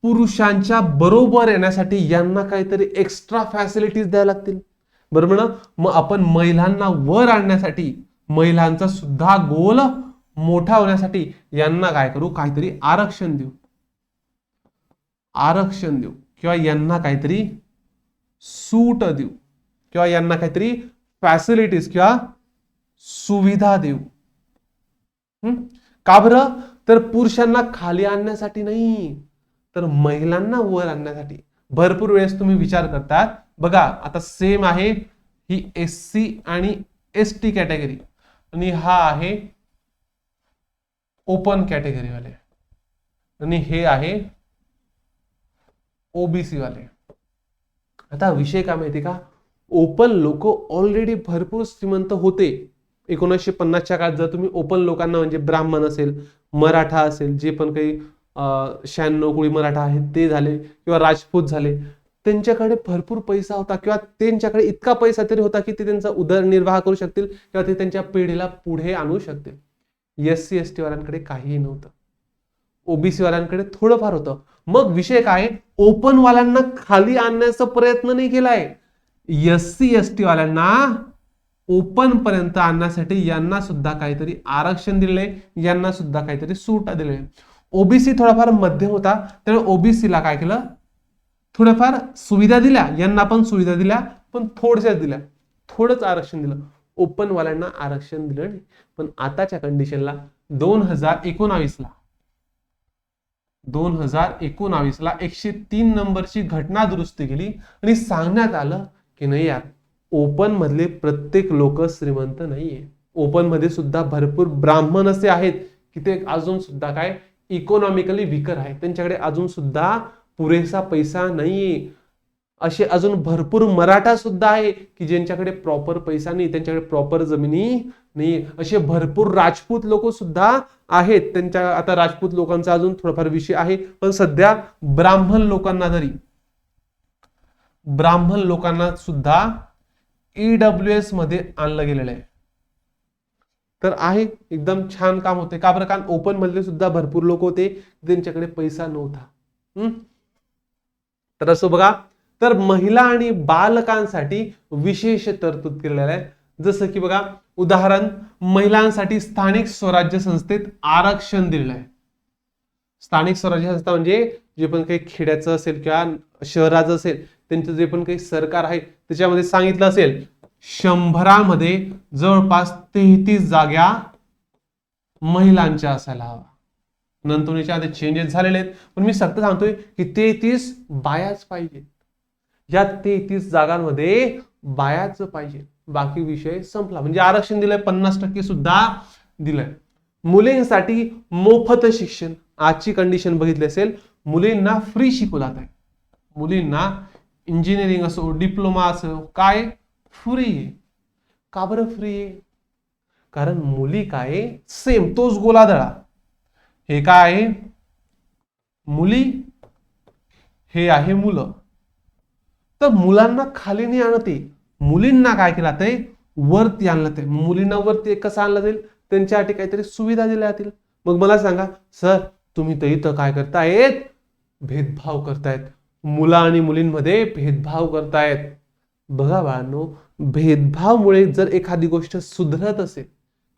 Speaker 1: पुरुषांच्या बरोबर येण्यासाठी यांना काहीतरी एक्स्ट्रा फॅसिलिटीज द्यायला लागतील, बरोबर ना. मग आपण महिलांना वर आणण्यासाठी, महिलांचा सुद्धा गोल मोठा होण्यासाठी यांना काय करू, काहीतरी आरक्षण देऊ, आरक्षण देऊ किंवा यांना काहीतरी सूट देऊ किंवा यांना काहीतरी फॅसिलिटीज किंवा सुविधा देऊ. का बरं, तर पुरुषांना खाली आणण्यासाठी नाही, तर महिलांना वर आणण्यासाठी. भरपूर वेळेस तुम्ही विचार करतात बघा, आता सेम आहे ही एससी आणि एसटी कॅटेगरी आणि हा आहे ओपन कॅटेगरी वाले आणि हे आहे ओबीसी वाले. आता विषय काय माहिती का, ओपन लोक ऑलरेडी भरपूर श्रीमंत होते. 1950च्या काळात जर तुम्ही ओपन लोकांना म्हणजे ब्राह्मण असेल, मराठा असेल, जे पण काही 96 कोळी मराठा आहेत ते झाले किंवा राजपूत झाले, त्यांच्याकडे भरपूर पैसा होता किंवा त्यांच्याकडे इतका पैसा तरी होता की ते त्यांचा उदरनिर्वाह करू शकतील किंवा ते त्यांच्या पिढीला पुढे आणू शकतील. एससी एसटी वाल्यांकडे काहीही नव्हतं, ओबीसी वाल्यांकडे थोडंफार होतं. मग विषय काय, ओपन वाल्यांना खाली आणण्याचा प्रयत्न नाही केलाय, एससी एसटी वाल्यांना ओपन पर्यंत आणण्यासाठी यांना सुद्धा काहीतरी आरक्षण दिले, यांना सुद्धा काहीतरी सूट दिले. ओबीसी थोडाफार मध्यम होता, त्यामुळे ओबीसीला काय केलं, थोड्याफार सुविधा दिल्या, यांना पण सुविधा दिल्या पण थोडशाच दिल्या, थोडंच आरक्षण दिलं. ओपन वाल्यांना आरक्षण दिलं नाही. पण आताच्या कंडिशनला 2019ला 103 नंबरची घटना दुरुस्ती केली आणि सांगण्यात आलं की नाही यार, ओपन मधले प्रत्येक लोक श्रीमंत नाहीये. ओपन मध्ये सुद्धा भरपूर ब्राह्मण असे आहेत की ते अजून सुद्धा काय इकॉनॉमिकली वीकर आहेत, त्यांच्याकडे अजून सुद्धा पुरेसा पैसा नाहीये. असे अजून भरपूर मराठा सुद्धा आहे की ज्यांच्याकडे प्रॉपर पैसा नाही, त्यांच्याकडे प्रॉपर जमिनी नाही. असे भरपूर राजपूत लोक सुद्धा आहेत, त्यांच्या आता राजपूत लोकांचा अजून थोडाफार विषय आहे. पण सध्या ब्राह्मण लोकांना सुद्धा ईडब्ल्यूएस मध्ये आणलं गेलेलं आहे. तर आहे एकदम छान काम होते. का बरं, कारण ओपन मधले सुद्धा भरपूर लोक होते त्यांच्याकडे पैसा नव्हता. तर असं बघा, तर महिला आणि बालकांसाठी विशेष तरतूद केलेल्या आहे. जसं की बघा उदाहरण, महिलांसाठी स्थानिक स्वराज्य संस्थेत आरक्षण दिलेलं आहे. स्थानिक स्वराज्य संस्था म्हणजे जे पण काही खेड्याचं असेल किंवा शहराचं असेल, त्यांचं जे पण काही सरकार आहे त्याच्यामध्ये सांगितलं असेल 100मध्ये जवळपास 33 जागा महिलांच्या असायला हवा. नंतर आधी चेंजेस झालेले आहेत, पण मी सतत सांगतोय की 33 बायाच पाहिजे. या 33 जागांमध्ये बायाच पाहिजे, बाकी विषय संपला. म्हणजे आरक्षण दिलंय, 50% सुद्धा दिलंय. मुलींसाठी मोफत शिक्षण. आजची कंडिशन बघितली असेल, मुलींना फ्री शिकवलं जात आहे. मुलींना इंजिनिअरिंग असो, डिप्लोमा असो, काय फ्री आहे. का बरं फ्री आहे, कारण मुली काय सेम तोच गोलाधळा. हे काय आहे, मुली हे आहे मुलं. तर मुलांना खाली नाही आणते, मुलींना काय केलं ते वरती आणलं. ते मुलींना वरती कसं आणलं जाईल, त्यांच्यासाठी काहीतरी सुविधा दिल्या जातील. मग मला सांगा सर, तुम्ही तर इथं काय करतायत, भेदभाव करतायत, मुला आणि मुलींमध्ये भेदभाव करतायत. बघा बाळांनो, भेदभावामुळे जर एखादी गोष्ट सुधरत असेल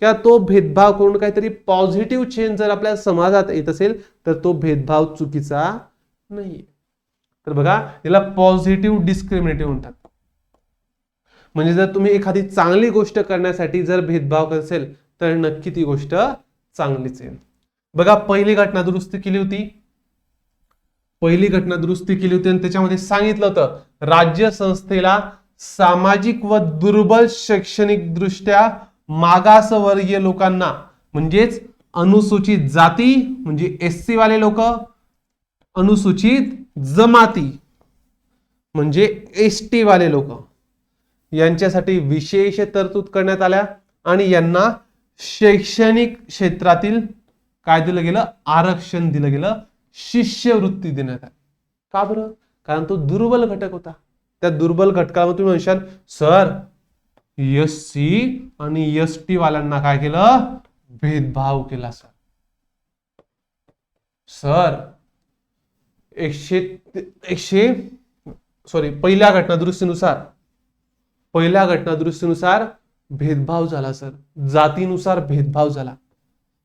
Speaker 1: किंवा तो भेदभाव करून काहीतरी पॉझिटिव्ह चेंज जर आपल्या समाजात येत असेल तर तो भेदभाव चुकीचा नाहीये. तर बघा, याला पॉझिटिव्ह डिस्क्रिमिनेटिव्ह म्हणतात. म्हणजे जर तुम्ही एखादी चांगली गोष्ट करण्यासाठी जर भेदभाव करत असेल तर नक्की ती गोष्ट चांगलीच आहे. बघा, पहिली घटना दुरुस्ती केली होती, आणि त्याच्यामध्ये सांगितलं होतं राज्य संस्थेला सामाजिक व दुर्बल शैक्षणिक दृष्ट्या मागासवर्गीय लोकांना, म्हणजेच अनुसूचित जाती म्हणजे एससी वाले लोक, अनुसूचित जमाती म्हणजे एसटी वाले लोक, यांच्यासाठी विशेष तरतूद करण्यात आल्या आणि यांना शैक्षणिक क्षेत्रातील काय दिलं गेलं, आरक्षण दिलं गेलं, शिष्यवृत्ती देण्यात आली. का बरं? कारण तो दुर्बल घटक होता. त्या दुर्बल घटकाला तुम्ही म्हणशाल सर, एससी आणि एसटी वाल्यांना काय केलं, भेदभाव केला. सर पहिल्या घटना दुरुस्तीनुसार भेदभाव झाला सर, जातीनुसार भेदभाव झाला.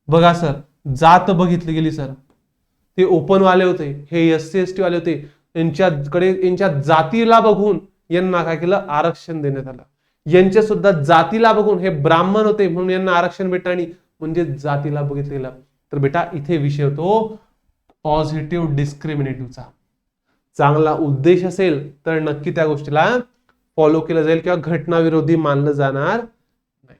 Speaker 1: बघा सर, जात बघितली गेली सर, ते ओपन वाले होते, हे एससी एसटी वाले होते, यांच्या जातीला बघून यांना काय केलं, आरक्षण देण्यात आलं. यांच्या सुद्धा जातीला बघून हे ब्राह्मण होते म्हणून यांना आरक्षण भेटणार नाही, म्हणजे जातीला बघितलं गेलं. तर बेटा इथे विषय होतो पॉझिटिव्ह डिस्क्रिमिनेटिव्हचा. चांगला उद्देश असेल तर नक्की त्या गोष्टीला फॉलो केलं जाईल किंवा घटनाविरोधी मानलं जाणार नाही.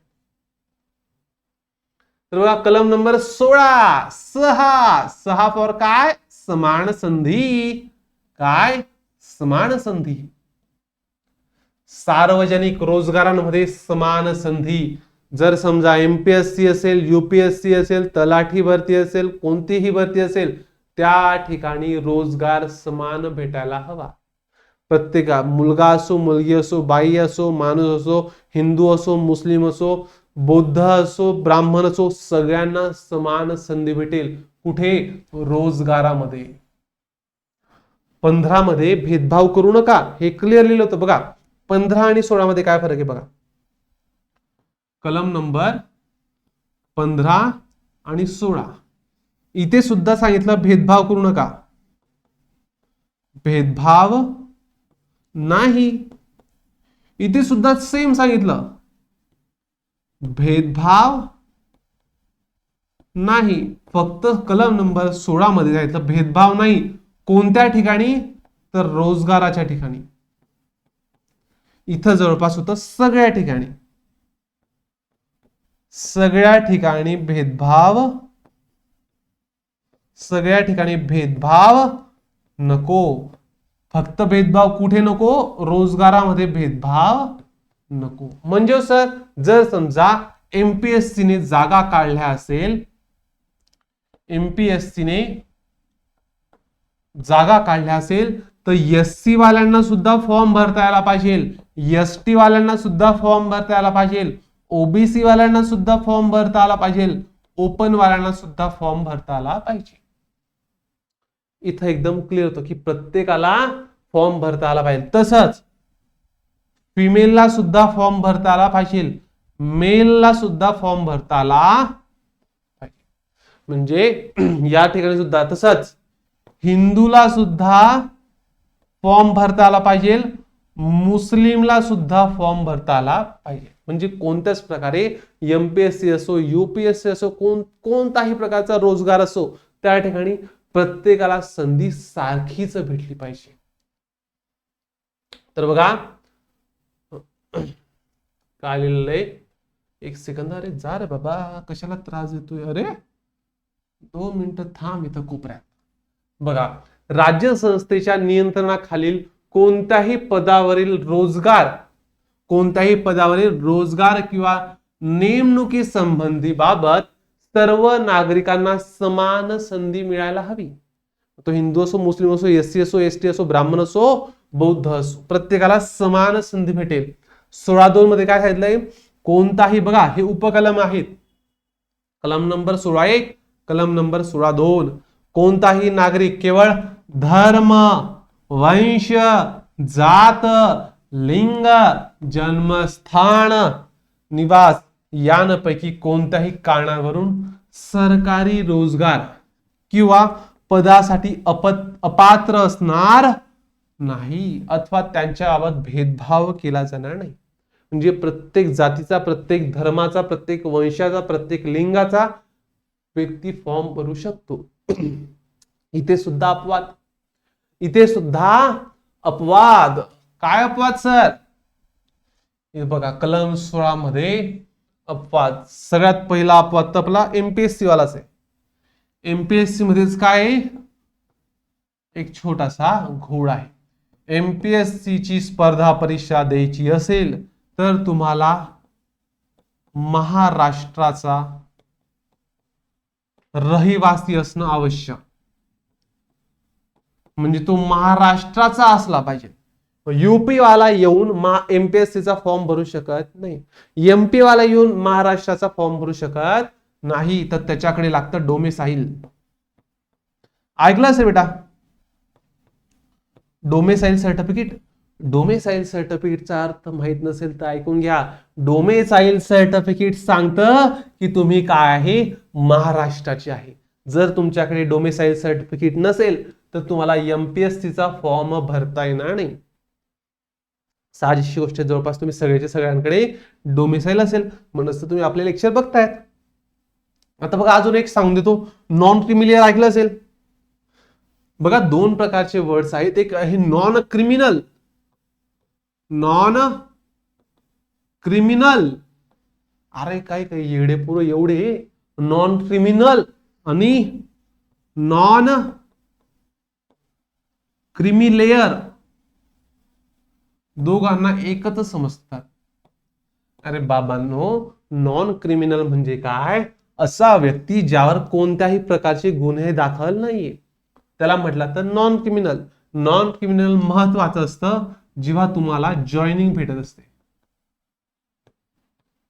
Speaker 1: तर बघा, कलम नंबर 16, 6 फॉर काय, समान संधी. काय, समान संधी. सार्वजनिक रोजगारांमध्ये समान संधी. जर समजा एमपीएससी असेल, युपीएससी असेल, तलाठी भरती असेल, कोणतीही भरती असेल, त्या ठिकाणी रोजगार समान भेटायला हवा. प्रत्येका, मुलगा असो, मुलगी असो, बाई असो, माणूस असो, हिंदू असो, मुस्लिम असो, बौद्ध असो, ब्राह्मण असो, सगळ्यांना समान संधी भेटेल. कुठे? रोजगारामध्ये. 15 मध्ये भेदभाव करू नका हे क्लिअर लिहिलं होतं. बघा 15 आणि 16 मध्ये काय फरक आहे बघा. कलम नंबर 15 आणि 16 इथे सुद्धा सांगितलं भेदभाव करू नका, भेदभाव नाही. इथे सुद्धा सेम सांगितलं भेदभाव नाही. फक्त कलम नंबर 16 मध्ये सांगितलं भेदभाव नाही. कोणत्या ठिकाणी? तर रोजगाराच्या ठिकाणी. इथं जवळपास होतं सगळ्या ठिकाणी. सगळ्या ठिकाणी भेदभाव, सगळ्या ठिकाणी भेदभाव नको. फक्त भेदभाव कुठे नको? रोजगारामध्ये भेदभाव नको. म्हणजे सर, जर समजा एमपीएससी ने जागा काढल्या असेल, एमपीएससी ने जागा काढल्या असेल तर एससी वाल्यांना सुद्धा फॉर्म भरता यायला पाहिजे, एसटी वाल्यांना सुद्धा फॉर्म भरता यायला पाहिजे, ओबीसी वाल्यांना सुद्धा फॉर्म भरता आला पाहिजे, ओपन वाल्यांना सुद्धा फॉर्म भरता आला पाहिजे. इथं एकदम क्लिअर होतं की प्रत्येकाला फॉर्म भरता आला पाहिजे. तसंच फिमेलला सुद्धा फॉर्म भरता आला पाहिजे, मेलला सुद्धा फॉर्म भरता आला पाहिजे. म्हणजे या ठिकाणी सुद्धा तसंच हिंदूला सुद्धा फॉर्म भरता आला पाहिजे, मुस्लिमला सुद्धा फॉर्म भरता आला पाहिजे. म्हणजे कोणत्याच प्रकारे एमपीएससी असो, यूपीएससी असो, कोणताही प्रकारचा रोजगार असो, त्या ठिकाणी प्रत्येकाला संधी सारखीच भेटली पाहिजे. तर बघा काय लिहिलेलं आहे, एक सेकंद. अरे जा रे बाबा, कशाला त्रास देतोय? अरे 2 मिनिटं थांब इथं कोपऱ्यात. बघा, राज्य संस्थेच्या नियंत्रणाखालील कोणत्याही पदावरील रोजगार किंवा नेमणुकी संबंधी बाबत सर्व नागरिकांना समान संधी मिळायला हवी. तो हिंदू असो, मुस्लिम असो, एससी असो, एसटी असो, ब्राह्मण असो, बौद्ध असो, प्रत्येकाला समान संधी भेटेल. 16.2 मध्ये काय सांगितलंय, कोणताही, बघा हे उपकलम आहेत, कलम नंबर 16.1, कलम नंबर 16.2, कोणताही नागरिक केवळ धर्म, वंश, जात, लिंग, जन्मस्थान, निवास यांपैकी कोणत्याही कारणावरून सरकारी रोजगार किंवा पदासाठी अपात्र असणार नाही अथवा त्यांच्याबाबत भेदभाव केला जाणार नाही. म्हणजे प्रत्येक जातीचा, प्रत्येक धर्माचा, प्रत्येक वंशाचा, प्रत्येक लिंगाचा व्यक्ती फॉर्म भरू शकतो. इथे सुद्धा अपवाद, इथे सुद्धा अपवाद. काय अपवाद सर? हे बघा कलम 16 मध्ये अपवाद. सगळ्यात पहिला अपवाद तर आपला एमपीएससी वालाच आहे. एमपीएससी मध्येच काय, एक छोटासा घोड आहे. एमपीएससी ची स्पर्धा परीक्षा द्यायची असेल तर तुम्हाला महाराष्ट्राचा रहिवासी असणं आवश्यक, म्हणजे तो महाराष्ट्राचा असला पाहिजे. यूपी वाला येऊन एमपीएससी चा फॉर्म भरू शकत नाही, एमपी वाला येऊन महाराष्ट्राचा फॉर्म भरू शकत नाही, तर त्याच्याकडे लागतं डोमेसाईल. ऐकलं असेल बेटा, डोमेसाईल सर्टिफिकेट. डोमेसाईल सर्टिफिकेटचा अर्थ माहित नसेल तर ऐकून घ्या. डोमेसाईल सर्टिफिकेट सांगतं की तुम्ही काय आहे, महाराष्ट्राचे आहे. जर तुमच्याकडे डोमेसाईल सर्टिफिकेट नसेल तर तुम्हाला एमपीएससी चा फॉर्म भरता येणार नाही. साहजिक गोष्ट, जवळपास तुम्ही सगळ्यांकडे डोमेसाईल असेल म्हणूनच तुम्ही आपले लेक्चर बघतायत. आता बघा अजून एक सांगून देतो, नॉन क्रिमिलियर ऐकलं असेल. बघा दोन प्रकारचे वर्ड्स आहेत. एक आहे नॉन क्रिमिनल, नॉन क्रिमिनल. अरे काय काय येडे पुरं एवढे, नॉन क्रिमिनल आणि नॉन क्रिमिलेयर दोघांना एकच समजतात. अरे बाबांनो, नॉन क्रिमिनल म्हणजे काय, असा व्यक्ती ज्यावर कोणत्याही प्रकारचे गुन्हे दाखल नाहीये त्याला म्हटलं तर नॉन क्रिमिनल. नॉन क्रिमिनल महत्वाचं असतं जेव्हा तुम्हाला जॉईनिंग भेटत असते.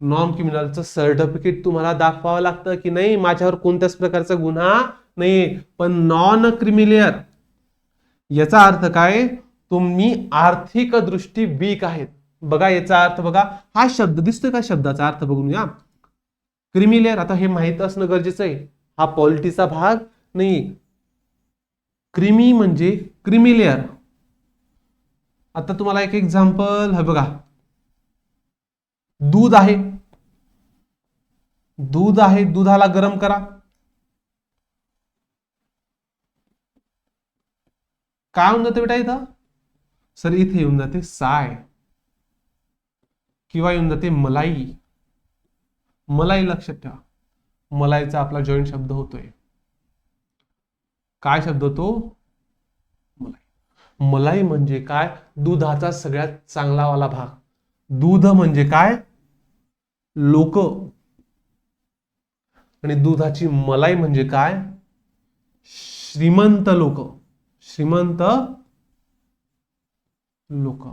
Speaker 1: नॉन क्रिमिनलचं सर्टिफिकेट तुम्हाला दाखवावं लागतं की नाही माझ्यावर कोणत्याच प्रकारचा गुन्हा नाही. पण नॉन क्रिमिलियर याचा अर्थ काय, तुम्ही आर्थिक दृष्टी वीक आहेत. बघा याचा अर्थ बघा, हा शब्द दिसतोय का, शब्दाचा अर्थ बघून या. क्रिमिलियर, आता हे माहित असणं गरजेचं आहे, हा पॉलिटीचा भाग नाही. क्रिमी म्हणजे क्रिमिलियर. आता तुम्हाला एक एक्झाम्पल है बघा, दूध आहे, दूध आहे, दुधाला गरम करा. काय होऊन जाते बेटा इथं सर, इथे येऊन जाते साय किंवा येऊन जाते मलाई. मलाई लक्षात ठेवा, मलाईचा आपला जॉईंट शब्द होतोय. काय शब्द होतो, मलाई. मलाई म्हणजे काय, दुधाचा सगळ्यात चांगला वाला भाग. दूध म्हणजे काय, लोक. आणि दुधाची मलाई म्हणजे काय, श्रीमंत लोक. श्रीमंत लोक.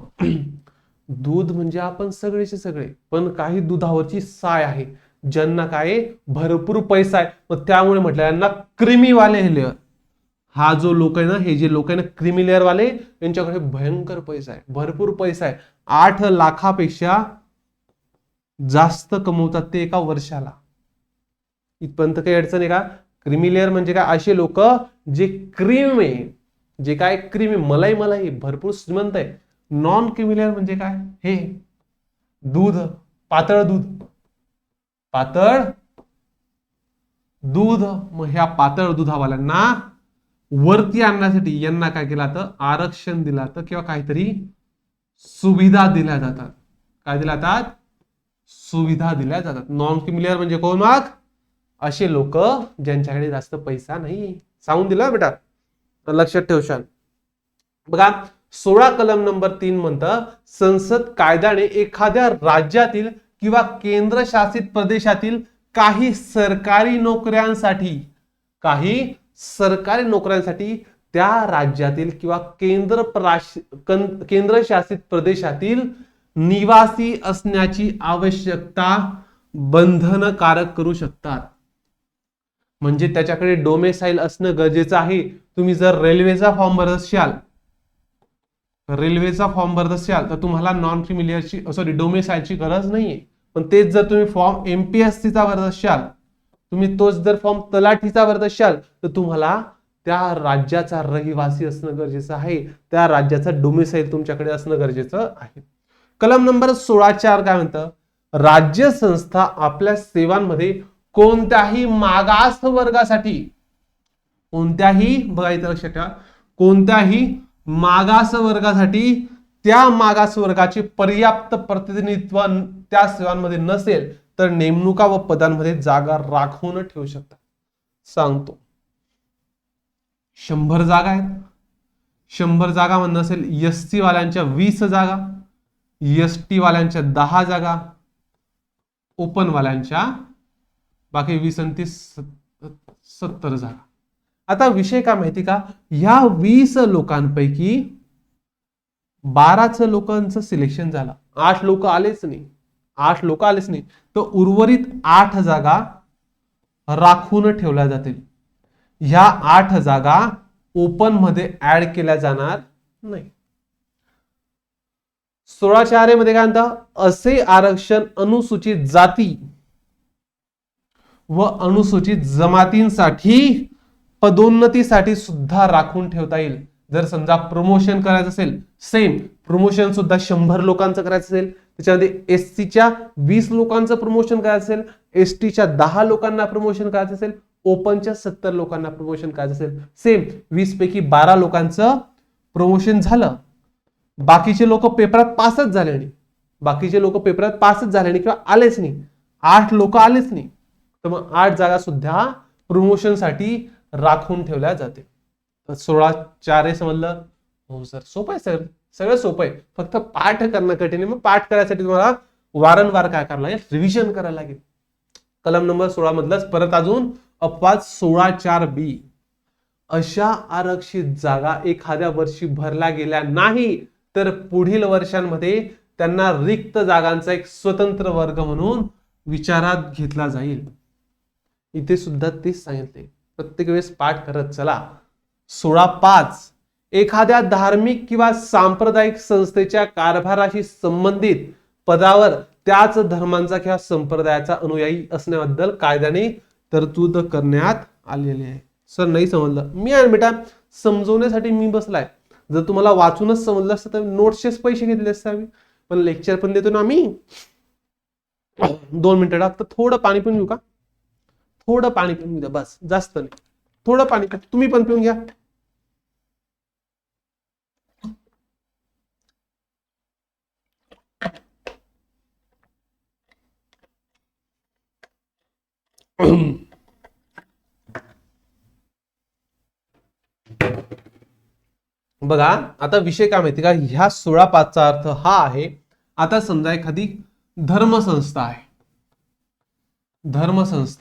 Speaker 1: दूध म्हणजे आपण सगळेचे सगळे, पण काही दुधावरची साय आहे ज्यांना काय भरपूर पैसा आहे, मग त्यामुळे म्हटलं यांना क्रिमीवाले लेअर. हा जो लोक आहे ना, हे जे लोक आहे ना क्रिमिलेअर वाले, यांच्याकडे भयंकर पैसा आहे, भरपूर पैसा आहे. 8 लाखापेक्षा जास्त कमवतात ते एका वर्षाला. इथपर्यंत काही अडचण आहे का? क्रिमिलेअर म्हणजे काय, असे लोक जे क्रीम आहे, जे काय क्रीम मलाई मलाई भरपूर श्रीमंत आहे. नॉन क्रिमिलेअर म्हणजे काय, हे दूध, पातळ दूध, पातळ दूध. मग ह्या पातळ दुधावाल्यांना वरती आणण्यासाठी यांना काय केलं तर आरक्षण दिलं जातं किंवा काहीतरी सुविधा दिल्या जातात. काय दिल्या जातात, सुविधा दिल्या जातात. नॉन क्रिमिलियर म्हणजे कोण, मग असे लोक ज्यांच्याकडे जास्त पैसा नाही. सांगून दिला बेटा, लक्षात ठेवशाल. बघा 16 कलम नंबर 3 म्हणतं, संसद कायद्याने एखाद्या राज्यातील किंवा केंद्रशासित प्रदेशातील काही सरकारी नोकऱ्यांसाठी त्या राज्यातील किंवा केंद्रशासित प्रदेशातील निवासी असण्याची आवश्यकता बंधनकारक करू शकतात. म्हणजे त्याच्याकडे डोमेसाईल असणं गरजेचं आहे. तुम्ही जर रेल्वेचा फॉर्म भरत असाल तर तुम्हाला नॉन क्रिमिलियरची डोमेसाईलची गरज नाहीये. पण तेच जर तुम्ही फॉर्म एमपीएससीचा भरत असाल, तुम्ही तोच जर फॉर्म तलाठीचा भरत असाल, तर तुम्हाला त्या राज्याचा रहिवासी असणं गरजेचं आहे. त्या राज्याचा डोमेसाईल तुमच्याकडे असणं गरजेचं आहे. कलम नंबर 16(4) काय म्हणतं? राज्य संस्था आपल्या सेवांमध्ये कोणत्याही मागास वर्गासाठी, बघा इथं लक्षात ठेवा, कोणत्याही मागास वर्गासाठी त्या मागास वर्गाचे पर्याप्त प्रतिनिधित्व त्या सेवांमध्ये नसेल तर नेमणुका व पदांमध्ये जागा राखून ठेवू शकतात. सांगतो, 100 जागा आहेत. 100 जागा म्हणणं असेल एससी वाल्यांच्या 20 जागा, एसटी वाल्यांच्या 10 जागा, ओपन वाल्यांच्या बाकी 20 आणि 30 70 जागा. आता विषय काय माहिती का, ह्या 20 लोकांपैकी 12 लोकांचं सिलेक्शन झालं, 8 लोक आलेच नाही. तर उर्वरित 8 जागा राखून ठेवल्या जातील. ह्या 8 जागा ओपन मध्ये ऍड केल्या जाणार नाही. 16(4) मध्ये काय म्हणतं? असे आरक्षण अनुसूचित जाती व अनुसूचित जमातींसाठी पदोन्नतीसाठी सुद्धा राखून ठेवता येईल. जर समजा प्रमोशन करायचं असेल, सेम प्रमोशन सुद्धा 100 लोकांचं करायचं असेल, त्याच्यामध्ये एससीच्या 20 लोकांचं प्रमोशन करायचं असेल, एसटीच्या 10 लोकांना प्रमोशन करायचं असेल, ओपनच्या 70 लोकांना प्रमोशन करायचं असेल, सेम 20 पैकी 12 लोकांचं प्रमोशन झालं. बाकीचे लोक पेपरात पासच झाले नाही किंवा आलेच नाही, 8 लोक आलेच नाही, तर मग 8 जागा सुद्धा प्रमोशन साठी राखून ठेवल्या जाते. 16(4) समजलं? हो सर, सोपं आहे सर, सगळं सोपं आहे, फक्त पाठ करणं कठीण आहे. मग पाठ करायसाठी तुम्हाला वारंवार काय करायला लागेल? रिव्हिजन करायला लागेल. कलम नंबर 16 मधलंच परत अजून अपवाद 16(4)(b). अशा आरक्षित जागा एखाद्या वर्षी भरल्या गेल्या नाही तर पुढील वर्षांमध्ये त्यांना रिक्त जागांचा एक स्वतंत्र वर्ग म्हणून विचारात घेतला जाईल. इथे सुद्धा तेच सांगितले, प्रत्येक वेळेस पाठ करत चला. 16(5) एखाद्या धार्मिक किंवा सांप्रदायिक संस्थेच्या कारभाराशी संबंधित पदावर त्याच धर्मांचा किंवा संप्रदायाचा अनुयायी असण्याबद्दल कायद्याने तरतूद करण्यात आलेली आहे. सर नाही समजलं, मी आहे बेटा, समजवण्यासाठी मी बसलाय. जर तुम्हाला वाचूनच समजलं असतं तर नोट्सचेच पैसे घेतले असते आम्ही, पण लेक्चर पण देतो ना आम्ही. 2 मिनिटं टाकतं, थोडं पाणी पिऊन घेऊ का? थोडं पाणी पिऊन घ्या, बस, जास्त नाही, थोडं पाणी. तुम्ही पण पिऊन घ्या. बघा आता विषय काय माहिती का, ह्या 16(5)चा अर्थ हा आहे. आता समजा एखादी धर्मसंस्था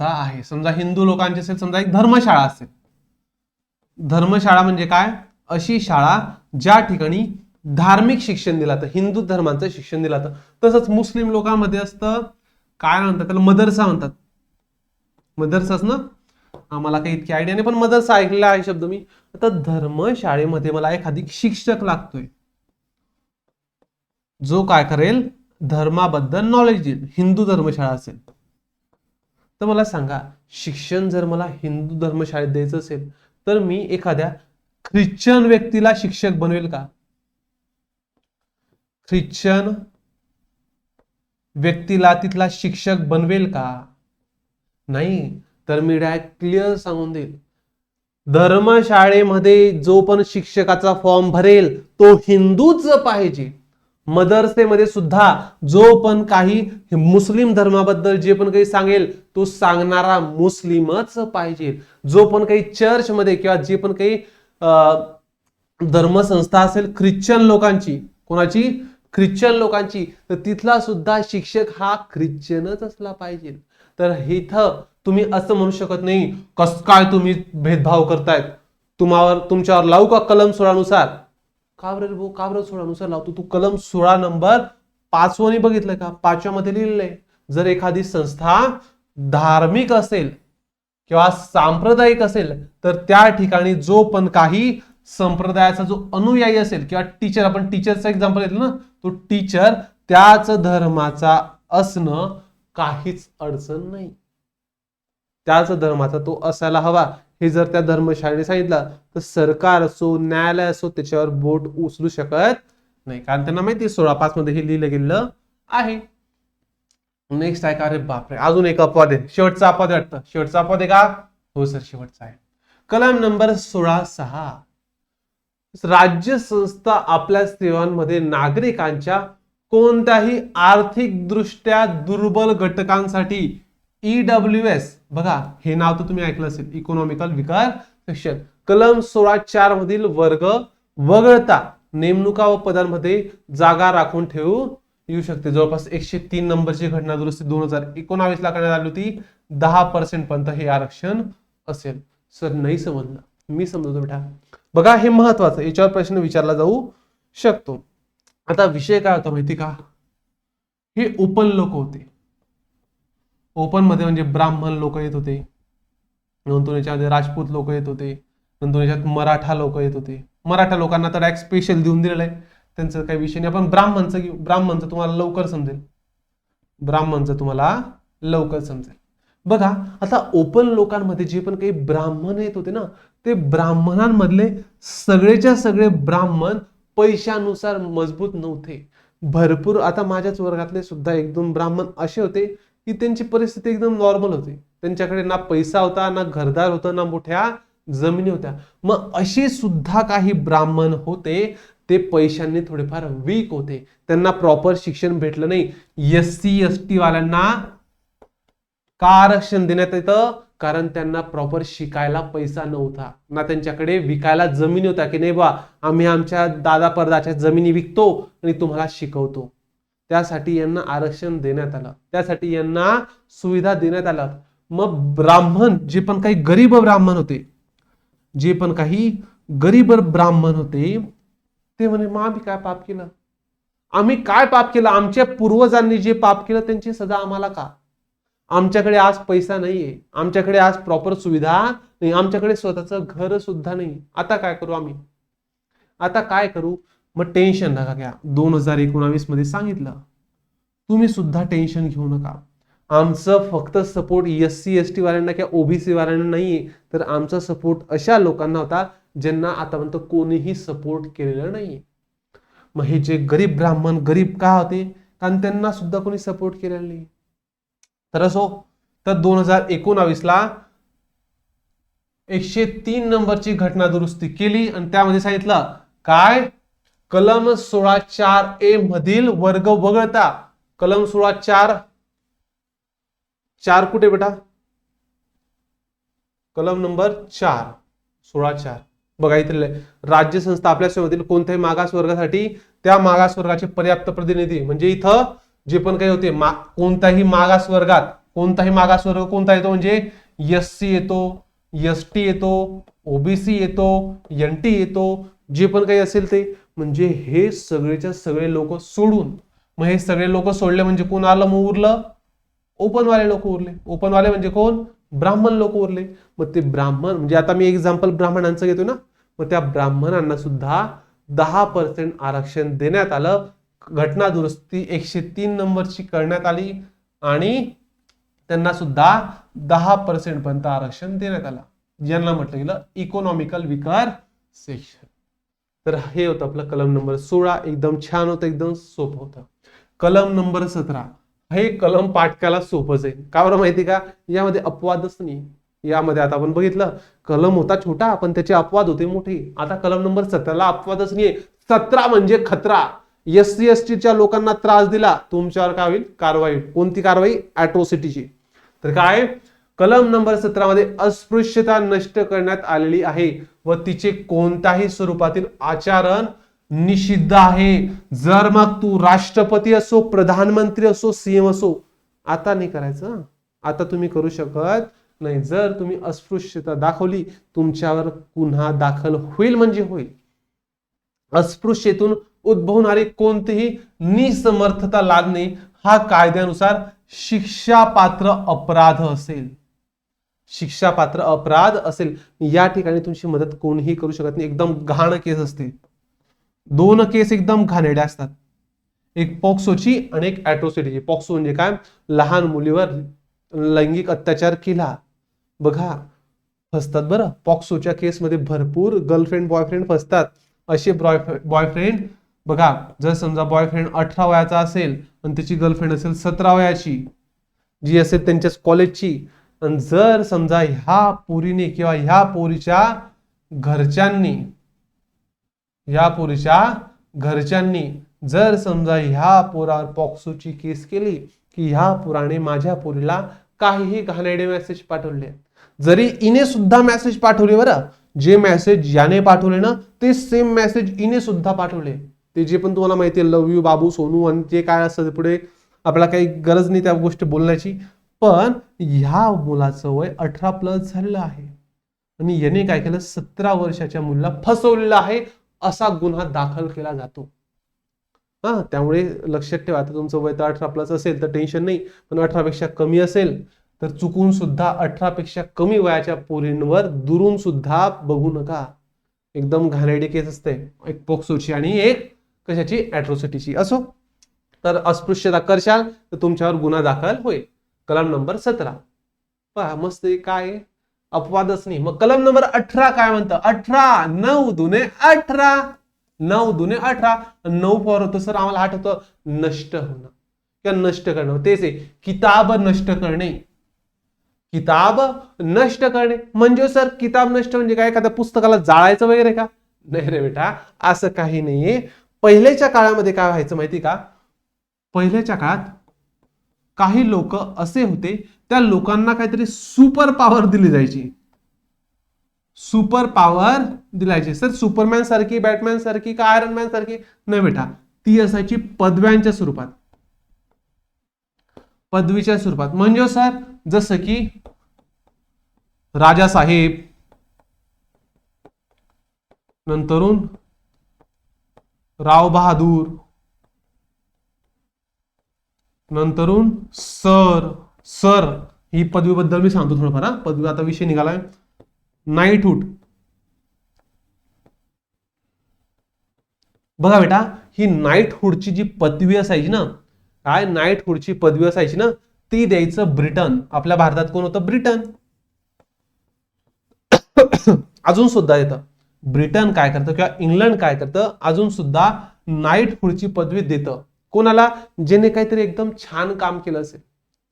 Speaker 1: आहे, समजा हिंदू लोकांची असेल, समजा एक धर्मशाळा असेल. धर्मशाळा म्हणजे काय? अशी शाळा ज्या ठिकाणी धार्मिक शिक्षण दिलं जातं, हिंदू धर्माचं शिक्षण दिलं जातं. तसंच मुस्लिम लोकांमध्ये असतं, काय म्हणतात त्याला, मदरसा म्हणतात. मदरसाच ना, आम्हाला काही इतकी आयडिया नाही, पण मदरसा ऐकलेला आहे शब्द मी. आता धर्मशाळेमध्ये मला एखादी शिक्षक लागतोय जो काय करेल, धर्माबद्दल नॉलेज देईल. हिंदू धर्मशाळा असेल तर मला सांगा, शिक्षण जर मला हिंदू धर्मशाळेत द्यायचं असेल तर मी एखाद्या ख्रिश्चन व्यक्तीला शिक्षक बनवेल का? ख्रिश्चन व्यक्तीला तिथला शिक्षक बनवेल का? नाही. तर मी डायरेक्ट क्लिअर सांगून देईल, धर्मशाळेमध्ये जो पण शिक्षकाचा फॉर्म भरेल तो हिंदूच पाहिजे. मदरसेमध्ये सुद्धा जो पण काही मुस्लिम धर्माबद्दल जे पण काही सांगेल तो सांगणारा मुस्लिमच पाहिजे. जो पण काही चर्चमध्ये किंवा जे पण काही धर्मसंस्था असेल ख्रिश्चन लोकांची, कोणाची? ख्रिश्चन लोकांची, तर तिथला सुद्धा शिक्षक हा ख्रिश्चनच असला पाहिजे. तर इथं तुम्ही असं म्हणू शकत नाही, कस काय तुम्ही भेदभाव करतायत, तुमच्यावर लावू का कलम 16 नुसार? का बरं 16 नुसार लावतो? तू कलम 16 नंबर 5 बघितलं का? 5व्या मध्ये लिहिलेलं आहे, जर एखादी संस्था धार्मिक असेल किंवा सांप्रदायिक असेल तर त्या ठिकाणी जो पण काही संप्रदायाचा जो अनुयायी असेल किंवा टीचर, आपण टीचरचं एक्झाम्पल घेतलं ना, तो टीचर त्याच धर्माचा असणं काहीच अडचण नाही, त्याच धर्माचा तो असायला हवा. हे जर त्या धर्मशाळेने सांगितलं तर सरकार असो न्यायालय असो त्याच्यावर बोट उचलू शकत नाही, कारण त्यांना माहिती 16:5 मध्ये हे लिहिलं गेलेलं आहे. नेक्स्ट आहे का? अरे बापरे, अजून एक अपवाद आहे. शेवटचा अपवाद वाटतं. शेवटचा अपवाद आहे का? हो सर, शेवटचा आहे. कलम नंबर 16(6). राज्य संस्था आपल्या सेवांमध्ये नागरिकांच्या कोणत्याही आर्थिक दृष्ट्या दुर्बल घटकांसाठी EWS, बघा हे नाव तर तुम्ही ऐकलं असेल, इकॉनॉमिकल विकार सेक्शन, कलम 16(4) मधील वर्ग वगळता नेमणुका व पदांमध्ये जागा राखून ठेवू येऊ शकते. जवळपास 103 नंबरची घटना दुरुस्ती 2019 ला करण्यात आली होती. 10% पर्यंत हे आरक्षण असेल. सर नाही समजलं, मी समजतो बेटा. बघा हे महत्वाचं, याच्यावर प्रश्न विचारला जाऊ शकतो. आता विषय काय होता माहिती का? हे ओपन लोक होते. ओपन मध्ये म्हणजे ब्राह्मण लोक येत होते, नंतर याच्यामध्ये राजपूत लोक येत होते, नंतर याच्यात मराठा लोक येत होते. मराठा लोकांना तर डायरेक्ट स्पेशल देऊन दिलेलं आहे, त्यांचं काही विषय नाही. आपण ब्राह्मणचं घेऊ, ब्राह्मणचं तुम्हाला लवकर समजेल, ब्राह्मणचं तुम्हाला लवकर समजेल. बघा आता ओपन लोकांमध्ये जे पण काही ब्राह्मण येत होते ना, ते ब्राह्मणांमधले सगळेच्या सगळे ब्राह्मण पैशानुसार मजबूत नव्हते. भरपूर, आता माझ्याच वर्गातले सुद्धा 1-2 ब्राह्मण असे होते की त्यांची परिस्थिती एकदम नॉर्मल होती. त्यांच्याकडे ना पैसा होता, ना घरदार होतं, ना मोठ्या जमिनी होत्या. मग असे सुद्धा काही ब्राह्मण होते, ते पैशांनी थोडेफार वीक होते, त्यांना प्रॉपर शिक्षण भेटलं नाही. SC ST वाल्यांना का आरक्षण देण्यात येतं? कारण त्यांना प्रॉपर शिकायला पैसा नव्हता, ना त्यांच्याकडे विकायला जमिनी होत्या की नाही बा आम्ही आमच्या दादा परदाच्या जमिनी विकतो आणि तुम्हाला शिकवतो. त्यासाठी यांना आरक्षण देण्यात आलं, त्यासाठी यांना सुविधा देण्यात आल्या. मग ब्राह्मण जे पण काही गरीब ब्राह्मण होते, जे पण काही गरीब ब्राह्मण होते, ते म्हणे मग आम्ही काय पाप केलं? आम्ही काय पाप केलं? आमच्या पूर्वजांनी जे पाप केलं त्यांची सजा आम्हाला का? आमच्याकडे आज पैसा नाहीये, आमच्याकडे आज प्रॉपर सुविधा नाही, आमच्याकडे स्वतःचं घर सुद्धा नाही. आता काय करू आम्ही? आता काय करू? मग टेन्शन नका घ्या. 2019 मध्ये सांगितलं, तुम्ही सुद्धा टेन्शन घेऊ नका. आमचं फक्त सपोर्ट SC ST वाल्यांना किंवा OBC वाल्यांना नाहीये, तर आमचा सपोर्ट अशा लोकांना होता ज्यांना आतापर्यंत कोणीही सपोर्ट केलेलं नाहीये. मग हे जे गरीब ब्राह्मण गरीब का होते? कारण त्यांना सुद्धा कोणी सपोर्ट केलेला नाही. तर असो, तर 2019 ला 103 नंबरची घटना दुरुस्ती केली आणि त्यामध्ये सांगितलं काय? कलम 16(4)A मधील वर्ग वगळता, कलम 16(4) कुठे बेटा? कलम नंबर 4, 16(4) बघा इथे राज्य संस्था आपल्या सेवेतील कोणत्याही मागास वर्गासाठी त्या मागास वर्गाचे पर्याप्त प्रतिनिधी, म्हणजे इथं जे पण काही होते कोणताही मागास वर्गात, कोणताही मागास वर्ग कोणता येतो? म्हणजे SC येतो, ST येतो, OBC येतो, NT येतो, जे पण काही असेल ते. म्हणजे हे सगळेच्या सगळे लोक सोडून, मग हे सगळे लोक सोडले म्हणजे कोण आलं मग उरलं? ओपन वाले लोक उरले. ओपन वाले म्हणजे कोण? ब्राह्मण लोक उरले. मग ते ब्राह्मण म्हणजे आता मी एक्झाम्पल ब्राह्मणांचं घेतो ना, मग त्या ब्राह्मणांना सुद्धा 10% आरक्षण देण्यात आलं. घटना दुरुस्ती 103 नंबरची करण्यात आली आणि त्यांना सुद्धा 10% पर्यंत आरक्षण देण्यात आलं, ज्यांना म्हटलं गेलं इकॉनॉमिकल विकार सेक्शन. तर हे होतं आपलं कलम नंबर 16. एकदम छान होतं, एकदम सोपं होतं. कलम नंबर 17 हे कलम पाठकाला सोपंच आहे. का बरं माहिती का? यामध्ये अपवादच नाही. यामध्ये आता आपण बघितलं कलम होता छोटा पण त्याचे अपवाद होते मोठे. आता कलम नंबर 17 ला अपवादच नाहीये. 17 म्हणजे खतरा. SC ST च्या लोकांना त्रास दिला, तुमच्यावर काय होईल? कारवाई. कोणती कारवाई? अॅट्रॉसिटीची. तर काय? कलम नंबर 17 मध्ये अस्पृश्यता नष्ट करण्यात आलेली आहे व तिचे कोणत्याही स्वरूपातील आचरण निषिद्ध आहे. जर मग तू राष्ट्रपती असो, प्रधानमंत्री असो, CM असो, आता नाही करायचं. आता तुम्ही करू शकत नाही, जर तुम्ही अस्पृश्यता दाखवली तुमच्यावर गुन्हा दाखल होईल म्हणजे होईल. अस्पृश्यतेतून उद्भवणारी कोणतीही निसमर्थता लादणे हा कायद्यानुसार शिक्षापात्र अपराध असेल. शिक्षापात्र अपराध असेल. या ठिकाणी तुमची मदत कोणीही करू शकत नाही. एकदम घाण केस असते. दोन केस एकदम घाणेरड्या असतात. एक पॉक्सोची आणि एक ॲट्रोसिटीची. पॉक्सो म्हणजे काय? लहान मुलीवर लैंगिक अत्याचार केला. बघा, फसतात बरं. पॉक्सोच्या केसमध्ये भरपूर गर्लफ्रेंड बॉयफ्रेंड फसतात. असे बॉयफ्रेंड बघा, जर समजा बॉयफ्रेंड 18 वयाचा असेल आणि त्याची गर्लफ्रेंड असेल 17 वयाची, जी असेल त्यांच्याच कॉलेजची, आणि जर समजा ह्या पोरीने किंवा ह्या पोरीच्या घरच्यांनी जर समजा ह्या पोरावर पॉक्सोची केस केली की ह्या पोराने माझ्या पोरीला काहीही घाणेरडे मेसेज पाठवले, जरी इने सुद्धा मेसेज पाठवले बरं, जे मेसेज याने पाठवले ना ते सेम मेसेज इने सुद्धा पाठवले, ते जे पण तुम्हाला माहिती आहे लव यू बाबू सोनू आणि जे काय असतं पुढे आपल्याला काही गरज नाही त्या गोष्टी बोलण्याची, पण ह्या मुलाचं वय 18+ झालेलं आहे आणि याने काय केलं, 17 वर्षाच्या मुलीला फसवलेलं आहे असा गुन्हा दाखल केला जातो. त्यामुळे लक्षात ठेवा, आता तुमचं वय तर 18+ असेल तर टेन्शन नाही, पण 18 पेक्षा कमी असेल तर चुकून सुद्धा 18 पेक्षा कमी वयाच्या पोरींवर दुरून सुद्धा बघू नका. एकदम घाणेरडी केस असते, एक पॉक्सोची आणि एक कशाची, ॲट्रोसिटीची. असो, तर अस्पृश्यता करशाल तर तुमच्यावर गुन्हा दाखल होईल. कलम नंबर 17 पहा, मस्त काय अपवादच नाही. मग कलम नंबर 18 काय म्हणतं? 18 9 दुने 18, 9 दुने 18. 9 फॉर होतं सर आम्हाला आठवतं नष्ट होणं किंवा नष्ट करणं. तेच आहे, किताब नष्ट करणे. किताब नष्ट करणे म्हणजे सर किताब नष्ट म्हणजे काय, एखाद्या पुस्तकाला जाळायचं वगैरे का? नाही रे बेटा, असं काही नाहीये. पहिल्याच्या काळामध्ये काय व्हायचं माहिती का? पहिल्याच्या काळात काही लोक असे होते, त्या लोकांना काहीतरी सुपर पॉवर दिली जायची. सुपर पॉवर दिलायची सर, सुपरमॅन सारखी, बॅटमॅन सारखी का आयरन मॅन सारखी? नाही बेटा, ती असायची पदव्यांच्या स्वरूपात. पदवीच्या स्वरूपात म्हणजे सर जसं की राजासाहेब, नंतरून राव बहादूर, नंतरून सर ही पदवीबद्दल मी सांगतो थोडंफार. पदवी आता विषय निघालाय. नाईटहुड. बघा बेटा, ही नाईटहुडची जी पदवी असायची ना, काय नाईटहुडची पदवी असायची ना, ती द्यायचं ब्रिटन. आपल्या भारतात कोण होतं? ब्रिटन. अजून सुद्धा येतं. ब्रिटन काय करतं किंवा इंग्लंड काय करतं, अजून सुद्धा नाईटहुडची पदवी देतं. कोणाला? ज्याने काहीतरी एकदम छान काम केलं असेल,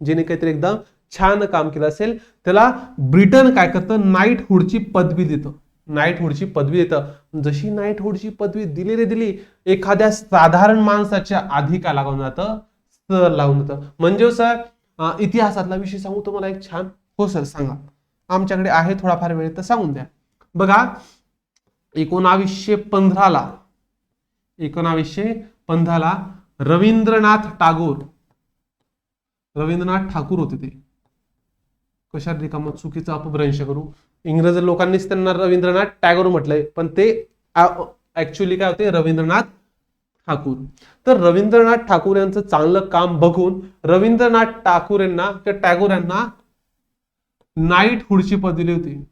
Speaker 1: ज्याने काहीतरी एकदम छान काम केलं असेल त्याला ब्रिटन काय करतं, नाईटहुडची पदवी देतं. नाईटहुडची पदवी देतं. जशी नाईटहुडची पदवी दिली एखाद्या साधारण माणसाच्या आधी काय लागून जातं? सर लावून जातं. म्हणजे सर इतिहासातला विषय सांगू तुम्हाला एक छान? हो सर सांगा, आमच्याकडे आहे थोडाफार वेळ तर सांगून द्या. बघा 1915 ला रवींद्रनाथ ठाकूर होते. ते कशा रिकामं चुकीचा अपभ्रंश करू, इंग्रज लोकांनीच त्यांना रवींद्रनाथ टागोर म्हटलंय, पण ते ऍक्च्युअली काय होते? रवींद्रनाथ ठाकूर. तर रवींद्रनाथ ठाकूर यांचं चांगलं काम बघून रवींद्रनाथ टागोर यांना नाईटहुडची पदवी दिली होती.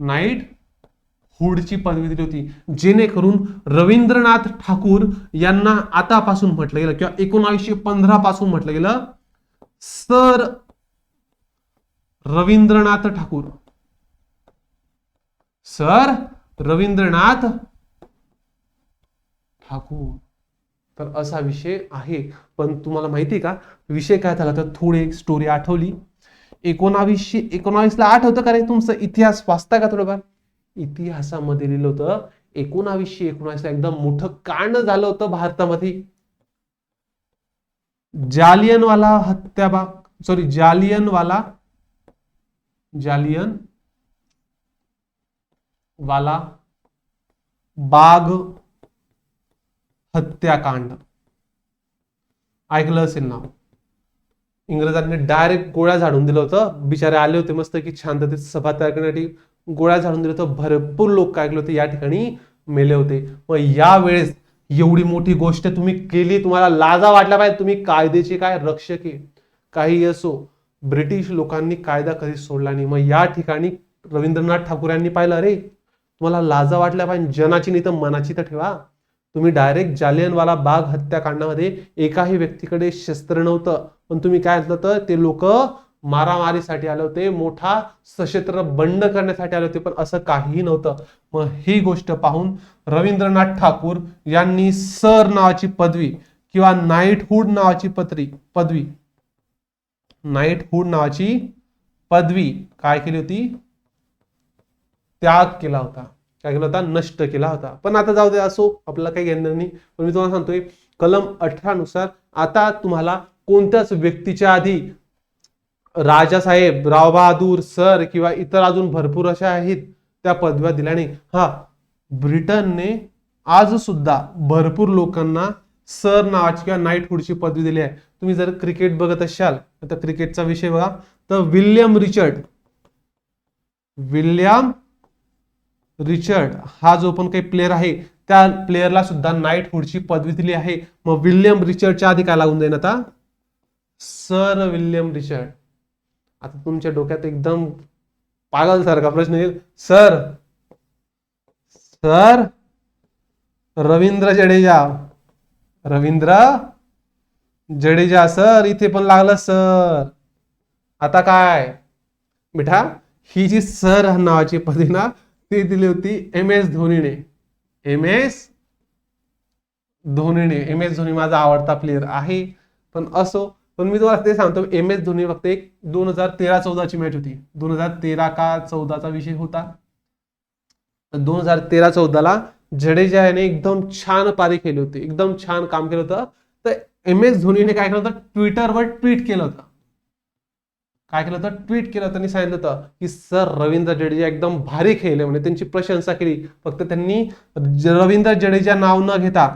Speaker 1: नाईटहुडची पदवी दिली होती, जेणेकरून रवींद्रनाथ ठाकूर यांना आतापासून म्हटलं गेलं किंवा 1915 पासून म्हटलं गेलं सर रवींद्रनाथ ठाकूर. सर रवींद्रनाथ ठाकूर. तर असा विषय आहे. पण तुम्हाला माहिती का विषय काय झाला? तर थोडी एक स्टोरी आठवली. 1919 ला आठवतं का रे? तुमचं इतिहास वाचता का थोडंफार? इतिहासामध्ये लिहिलं होतं 1919 ला एकदम मोठं कांड झालं होतं भारतामध्ये. जालियनवाला बाग हत्याकांड ऐकलं असेल नाव. इंग्रजांनी डायरेक्ट गोळ्या झाडून दिलं होतं. बिचारे आले होते मस्त की शांततेत सभा तयार करण्यासाठी, गोळ्या झाडून दिलं होतं. भरपूर लोक काय केले होते या ठिकाणी मेले होते. मग यावेळेस एवढी मोठी गोष्ट तुम्ही केली, तुम्हाला लाजा वाटला पाहिजे, तुम्ही कायद्याचे काय रक्षक आहे. काही असो, ब्रिटिश लोकांनी कायदा कधी सोडला नाही. मग या ठिकाणी रवींद्रनाथ ठाकूर यांनी पाहिलं, अरे तुम्हाला लाजा वाटल्या पाहिजे, जनाची नाही तर मनाची तर ठेवा. तुम्ही डायरेक्ट जालियनवाला बाग हत्याकांडामध्ये एकाही व्यक्तीकडे शस्त्र नव्हतं, पण तुम्ही काय म्हटलं तर ते लोक मारामारीसाठी आले होते, मोठा सशस्त्र बंड करण्यासाठी आले होते, पण असं काहीही नव्हतं. मग ही गोष्ट पाहून रवींद्रनाथ ठाकूर यांनी सर नावाची पदवी किंवा नाईटहुड नावाची पदवी नाईटहुड नावाची पदवी काय केली होती, त्याग केला होता. काय केला होता, नष्ट केला होता. पण आता जाऊ दे, असो, आपल्याला काही घेणं नाही. पण मी तुम्हाला सांगतोय कलम 18 नुसार आता तुम्हाला कोणत्याच व्यक्तीच्या आधी राजासाहेब, रावबहादूर, सर किंवा इतर अजून भरपूर अशा आहेत त्या पदव्या दिल्या नाही. हा, ब्रिटनने आज सुद्धा भरपूर लोकांना सर नावाची किंवा नाईटहुडची पदवी दिली आहे. तुम्ही जर क्रिकेट बघत असाल तर क्रिकेटचा विषय बघा, तर विल्यम रिचर्ड हा जो पण काही प्लेअर आहे त्या प्लेअरला सुद्धा नाईटहुडची पदवी दिली आहे. मग विल्यम रिचर्डच्या आधी काय लागून जाईल आता, सर विल्यम रिचर्ड. आता तुमच्या डोक्यात एकदम पागल सारखा प्रश्न येईल, सर रवींद्र जडेजा सर, इथे पण लागलं सर. आता काय बेटा, ही जी सर नावाची पदवी ना ती दिली होती MS धोनीने. MS धोनी माझा आवडता प्लेअर आहे. पण असो, पण मी तुम्हाला ते सांगतो, MS धोनी फक्त एक 2013-14ची मॅच होती. 2013 का 14चा विषय होता. 2013-14ला जडेजा याने एकदम छान पारी केली होती, एकदम छान काम केलं होतं. तर MS धोनीने काय केलं होतं, ट्विटरवर ट्विट केलं होतं. ट्विट केलं होतं आणि सांगितलं होतं की सर रवींद्र जडेजा एकदम भारी खेळले, म्हणजे त्यांची प्रशंसा केली. फक्त त्यांनी रवींद्र जडेजा नाव न घेता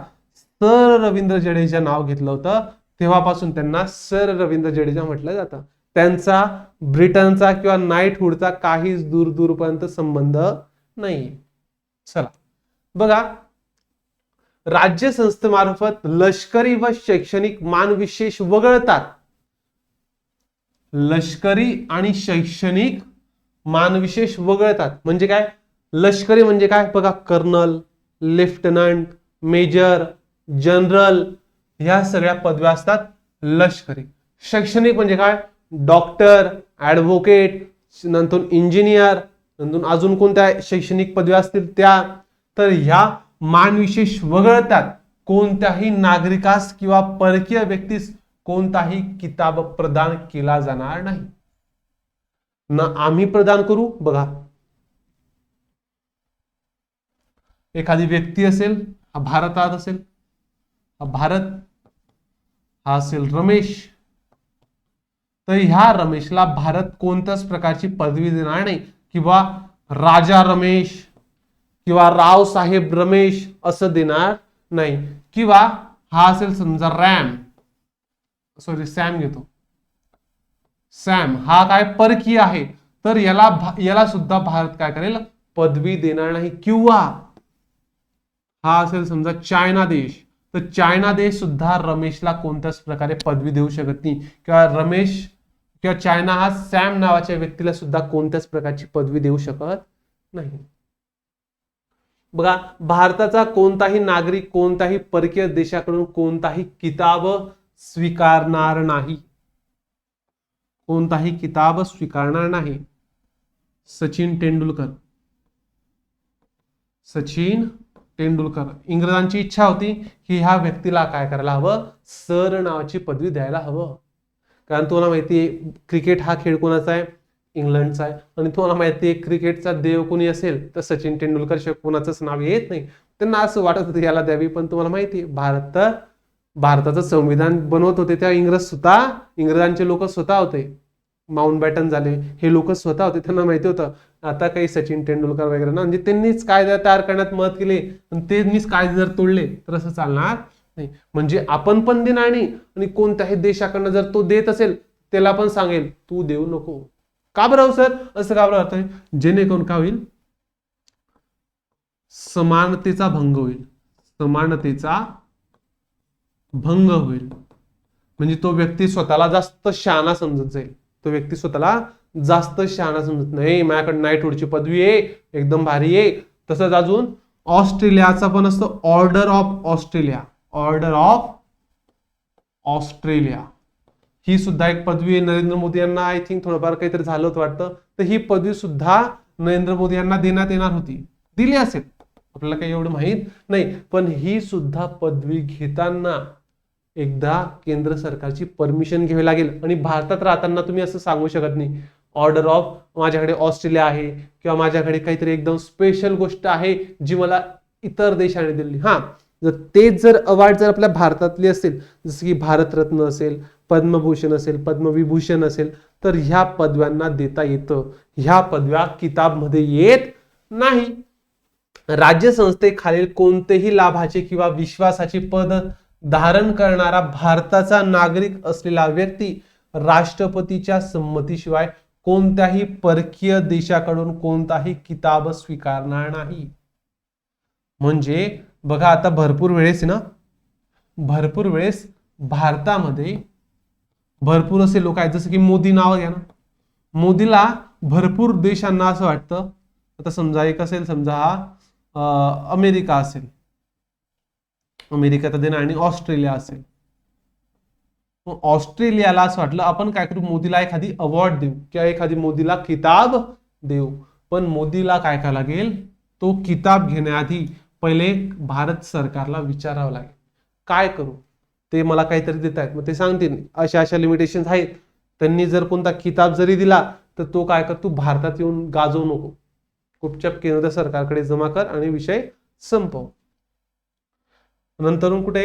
Speaker 1: सर रवींद्र जडेजा नाव घेतलं होतं. तेव्हापासून त्यांना सर रवींद्र जडेजा म्हटलं जातं. त्यांचा ब्रिटनचा किंवा नाईटहुडचा काहीच दूरपर्यंत संबंध नाही. चला बघा, राज्य संस्थेमार्फत लष्करी व शैक्षणिक मानविशेष वगळतात. लष्करी आणि शैक्षणिक मानविशेष वगळतात म्हणजे काय, लष्करी म्हणजे काय बघा, कर्नल, लेफ्टनंट, मेजर, जनरल, ह्या सगळ्या पदव्या असतात लष्करी. शैक्षणिक म्हणजे काय, डॉक्टर, ऍडव्होकेट, नंतर इंजिनियर, नंतर अजून कोणत्या शैक्षणिक पदव्या असतील त्या. तर ह्या मानविशेष वगळतात. कोणत्याही नागरिकास किंवा परकीय व्यक्तीस कोणताही किताब प्रदान केला जाणार नाही ना, आम्ही प्रदान करू. बघा, एखादी व्यक्ती असेल, हा भारतात असेल, हा असेल रमेश, तर ह्या रमेशला भारत कोणत्याच प्रकारची पदवी देणार नाही, किंवा राजा रमेश किंवा रावसाहेब रमेश असं देणार नाही. किंवा हा असेल समजा सॅम घेतो, सॅम हा काय परकीय आहे, तर याला सुद्धा भारत काय करेल, पदवी देणार नाही. किंवा हा असेल समजा चायना देश, तर चायना देश सुद्धा रमेशला कोणत्याच प्रकारे पदवी देऊ शकत नाही, किंवा रमेश किंवा चायना हा सॅम नावाच्या व्यक्तीला सुद्धा कोणत्याच प्रकारची पदवी देऊ शकत नाही. बघा, भारताचा कोणताही नागरिक कोणताही परकीय देशाकडून कोणताही किताब स्वीकारणार नाही, कोणताही किताब स्वीकारणार नाही. सचिन तेंडुलकर, इंग्रजांची इच्छा होती की ह्या व्यक्तीला काय करायला हवं, सर नावाची पदवी द्यायला हवं. कारण तुम्हाला माहितीये क्रिकेट हा खेळ कोणाचा आहे, इंग्लंडचा आहे. आणि तुम्हाला माहितीये क्रिकेटचा देव कोणी असेल तर सचिन तेंडुलकर शिवाय कोणाचंच नाव येत नाही. त्यांना असं वाटत होतं याला द्यावी, पण तुम्हाला माहितीये भारताचं संविधान बनवत होते त्या इंग्रजांचे लोक स्वतः होते. माउंटबॅटन झाले, हे लोक स्वतः होते. त्यांना माहिती होतं आता काही सचिन तेंडुलकर वगैरे ना, म्हणजे त्यांनीच कायदा तयार करण्यात मदत केली, पण त्यांनीच कायदे जर तोडले तर असं चालणार नाही. म्हणजे आपण पण देणार नाही, आणि कोणत्याही देशाकडनं जर तो देत असेल त्याला पण सांगेल तू देऊ नको. का बरं सर असं का बरं होतंय? जेणेकरून काय होईल, समानतेचा भंग होईल. समानतेचा भंग होईल. म्हणजे तो व्यक्ती स्वतःला जास्त शहाणा समजत जाईल. तो व्यक्ती स्वतःला जास्त शहाणा समजत नाही, माझ्याकडे नाईटहूडची पदवी आहे, एकदम भारी आहे. तसंच अजून ऑस्ट्रेलियाचा पण असतो order of Australia. Order of Australia ही सुद्धा एक पदवी आहे. नरेंद्र मोदी यांना आय थिंक थोडंफार काहीतरी झालं होतं वाटतं, तर ही पदवी सुद्धा नरेंद्र मोदी यांना देण्यात येणार होती. दिली असेल, आपल्याला काही एवढं माहित नाही. पण ही सुद्धा पदवी घेताना एकदा केंद्र सरकारची परमिशन घ्यावी लागेल. आणि भारतात राहताना तुम्ही असं सांगू शकत नाही ऑर्डर ऑफ माझ्याकडे ऑस्ट्रेलिया आहे किंवा माझ्याकडे काहीतरी एकदम स्पेशल गोष्ट आहे जी मला इतर देशाने दिली. हा, जर तेच जर अवॉर्ड जर आपल्या भारतातली असेल, जसं की भारतरत्न असेल, पद्मभूषण असेल, पद्मविभूषण असेल, तर ह्या पदव्यांना देता येतं. ह्या पदव्या किताबमध्ये येत नाही. राज्यसंस्थेखालील कोणतेही लाभाचे किंवा विश्वासाचे पद धारण करणारा भारताचा नागरिक असलेला व्यक्ती राष्ट्रपतीच्या संमतीशिवाय कोणत्याही परकीय देशाकडून कोणताही किताब स्वीकारणार नाही. म्हणजे बघा, आता भरपूर वेळेस ना, भरपूर वेळेस भारतामध्ये भरपूर असे लोक आहेत, जसं की मोदी नाव घ्या ना. मोदीला भरपूर देशांना असं वाटतं, आता समजा एक असेल, समजा हा अमेरिका असेल, अमेरिका तर देणार, आणि ऑस्ट्रेलिया असेल. ऑस्ट्रेलियाला असं वाटलं आपण काय करू, मोदीला एखादी अवॉर्ड देऊ किंवा एखादी मोदीला किताब देऊ. पण मोदीला काय करावं लागेल, तो किताब घेण्याआधी पहिले भारत सरकारला विचारावं लागेल काय करू, ते मला काहीतरी देत आहेत, मग ते सांगतील अशा अशा लिमिटेशन्स आहेत. त्यांनी जर कोणता किताब जरी दिला तर तो काय कर, तू भारतात येऊन गाजवू नको, गुपचाप केंद्र सरकारकडे जमा कर आणि विषय संपव. नंतर कुठे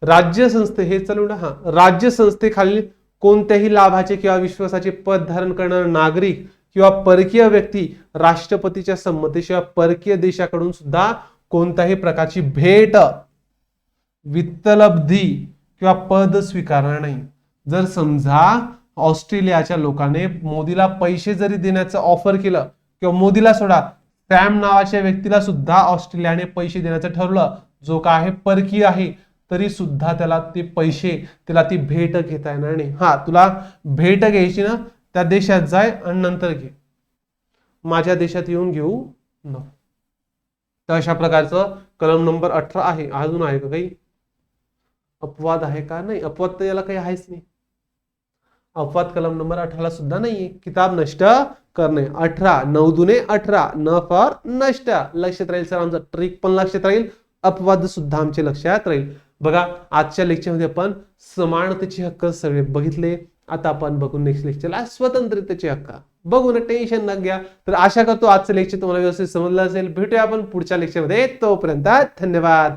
Speaker 1: राज्यसंस्थे हे चालू, हा, राज्यसंस्थेखालील कोणत्याही लाभाचे किंवा विश्वासाचे पद धारण करणारा नागरिक किंवा परकीय व्यक्ती राष्ट्रपतीच्या संमतीशिवाय परकीय देशाकडून सुद्धा कोणत्याही प्रकारची भेट, वित्तलब्धी किंवा पद स्वीकारणार नाही. जर समजा ऑस्ट्रेलियाच्या लोकांनी मोदीला पैसे जरी देण्याचं ऑफर केलं, किंवा मोदीला सोडा, सॅम नावाच्या व्यक्तीला सुद्धा ऑस्ट्रेलियाने पैसे देण्याचं ठरवलं, जो का आहे परकीय आहे, तरी सुद्धा त्याला ते पैसे, त्याला ती भेट घेता येणार नाही. हा, तुला भेट घ्यायची ना, त्या देशात जाय आणि नंतर घे, माझ्या देशात येऊन घेऊ नको. तर अशा प्रकारचं कलम नंबर 18 आहे. अजून आहे का काही अपवाद आहे का? नाही, अपवाद तर याला काही आहेच नाही. अपवाद कलम नंबर 18 ला सुद्धा नाहीये. किताब नष्ट करणे 18, 9 दुने 18, न फॉर नष्ट. लक्षात राहील सर, आमचं ट्रिक पण लक्षात राहील, अपवाद सुद्धा आमचे लक्षात राहील. बघा, आजच्या लेक्चरमध्ये आपण समानतेचे हक्क सगळे बघितले. आता आपण बघू नेक्स्ट लेक्चरला स्वतंत्रतेचे हक्क. बघू ना, टेन्शन न घ्या. तर आशा करतो आजचं लेक्चर तुम्हाला व्यवस्थित समजलं असेल. भेटूया आपण पुढच्या लेक्चरमध्ये. तोपर्यंत धन्यवाद.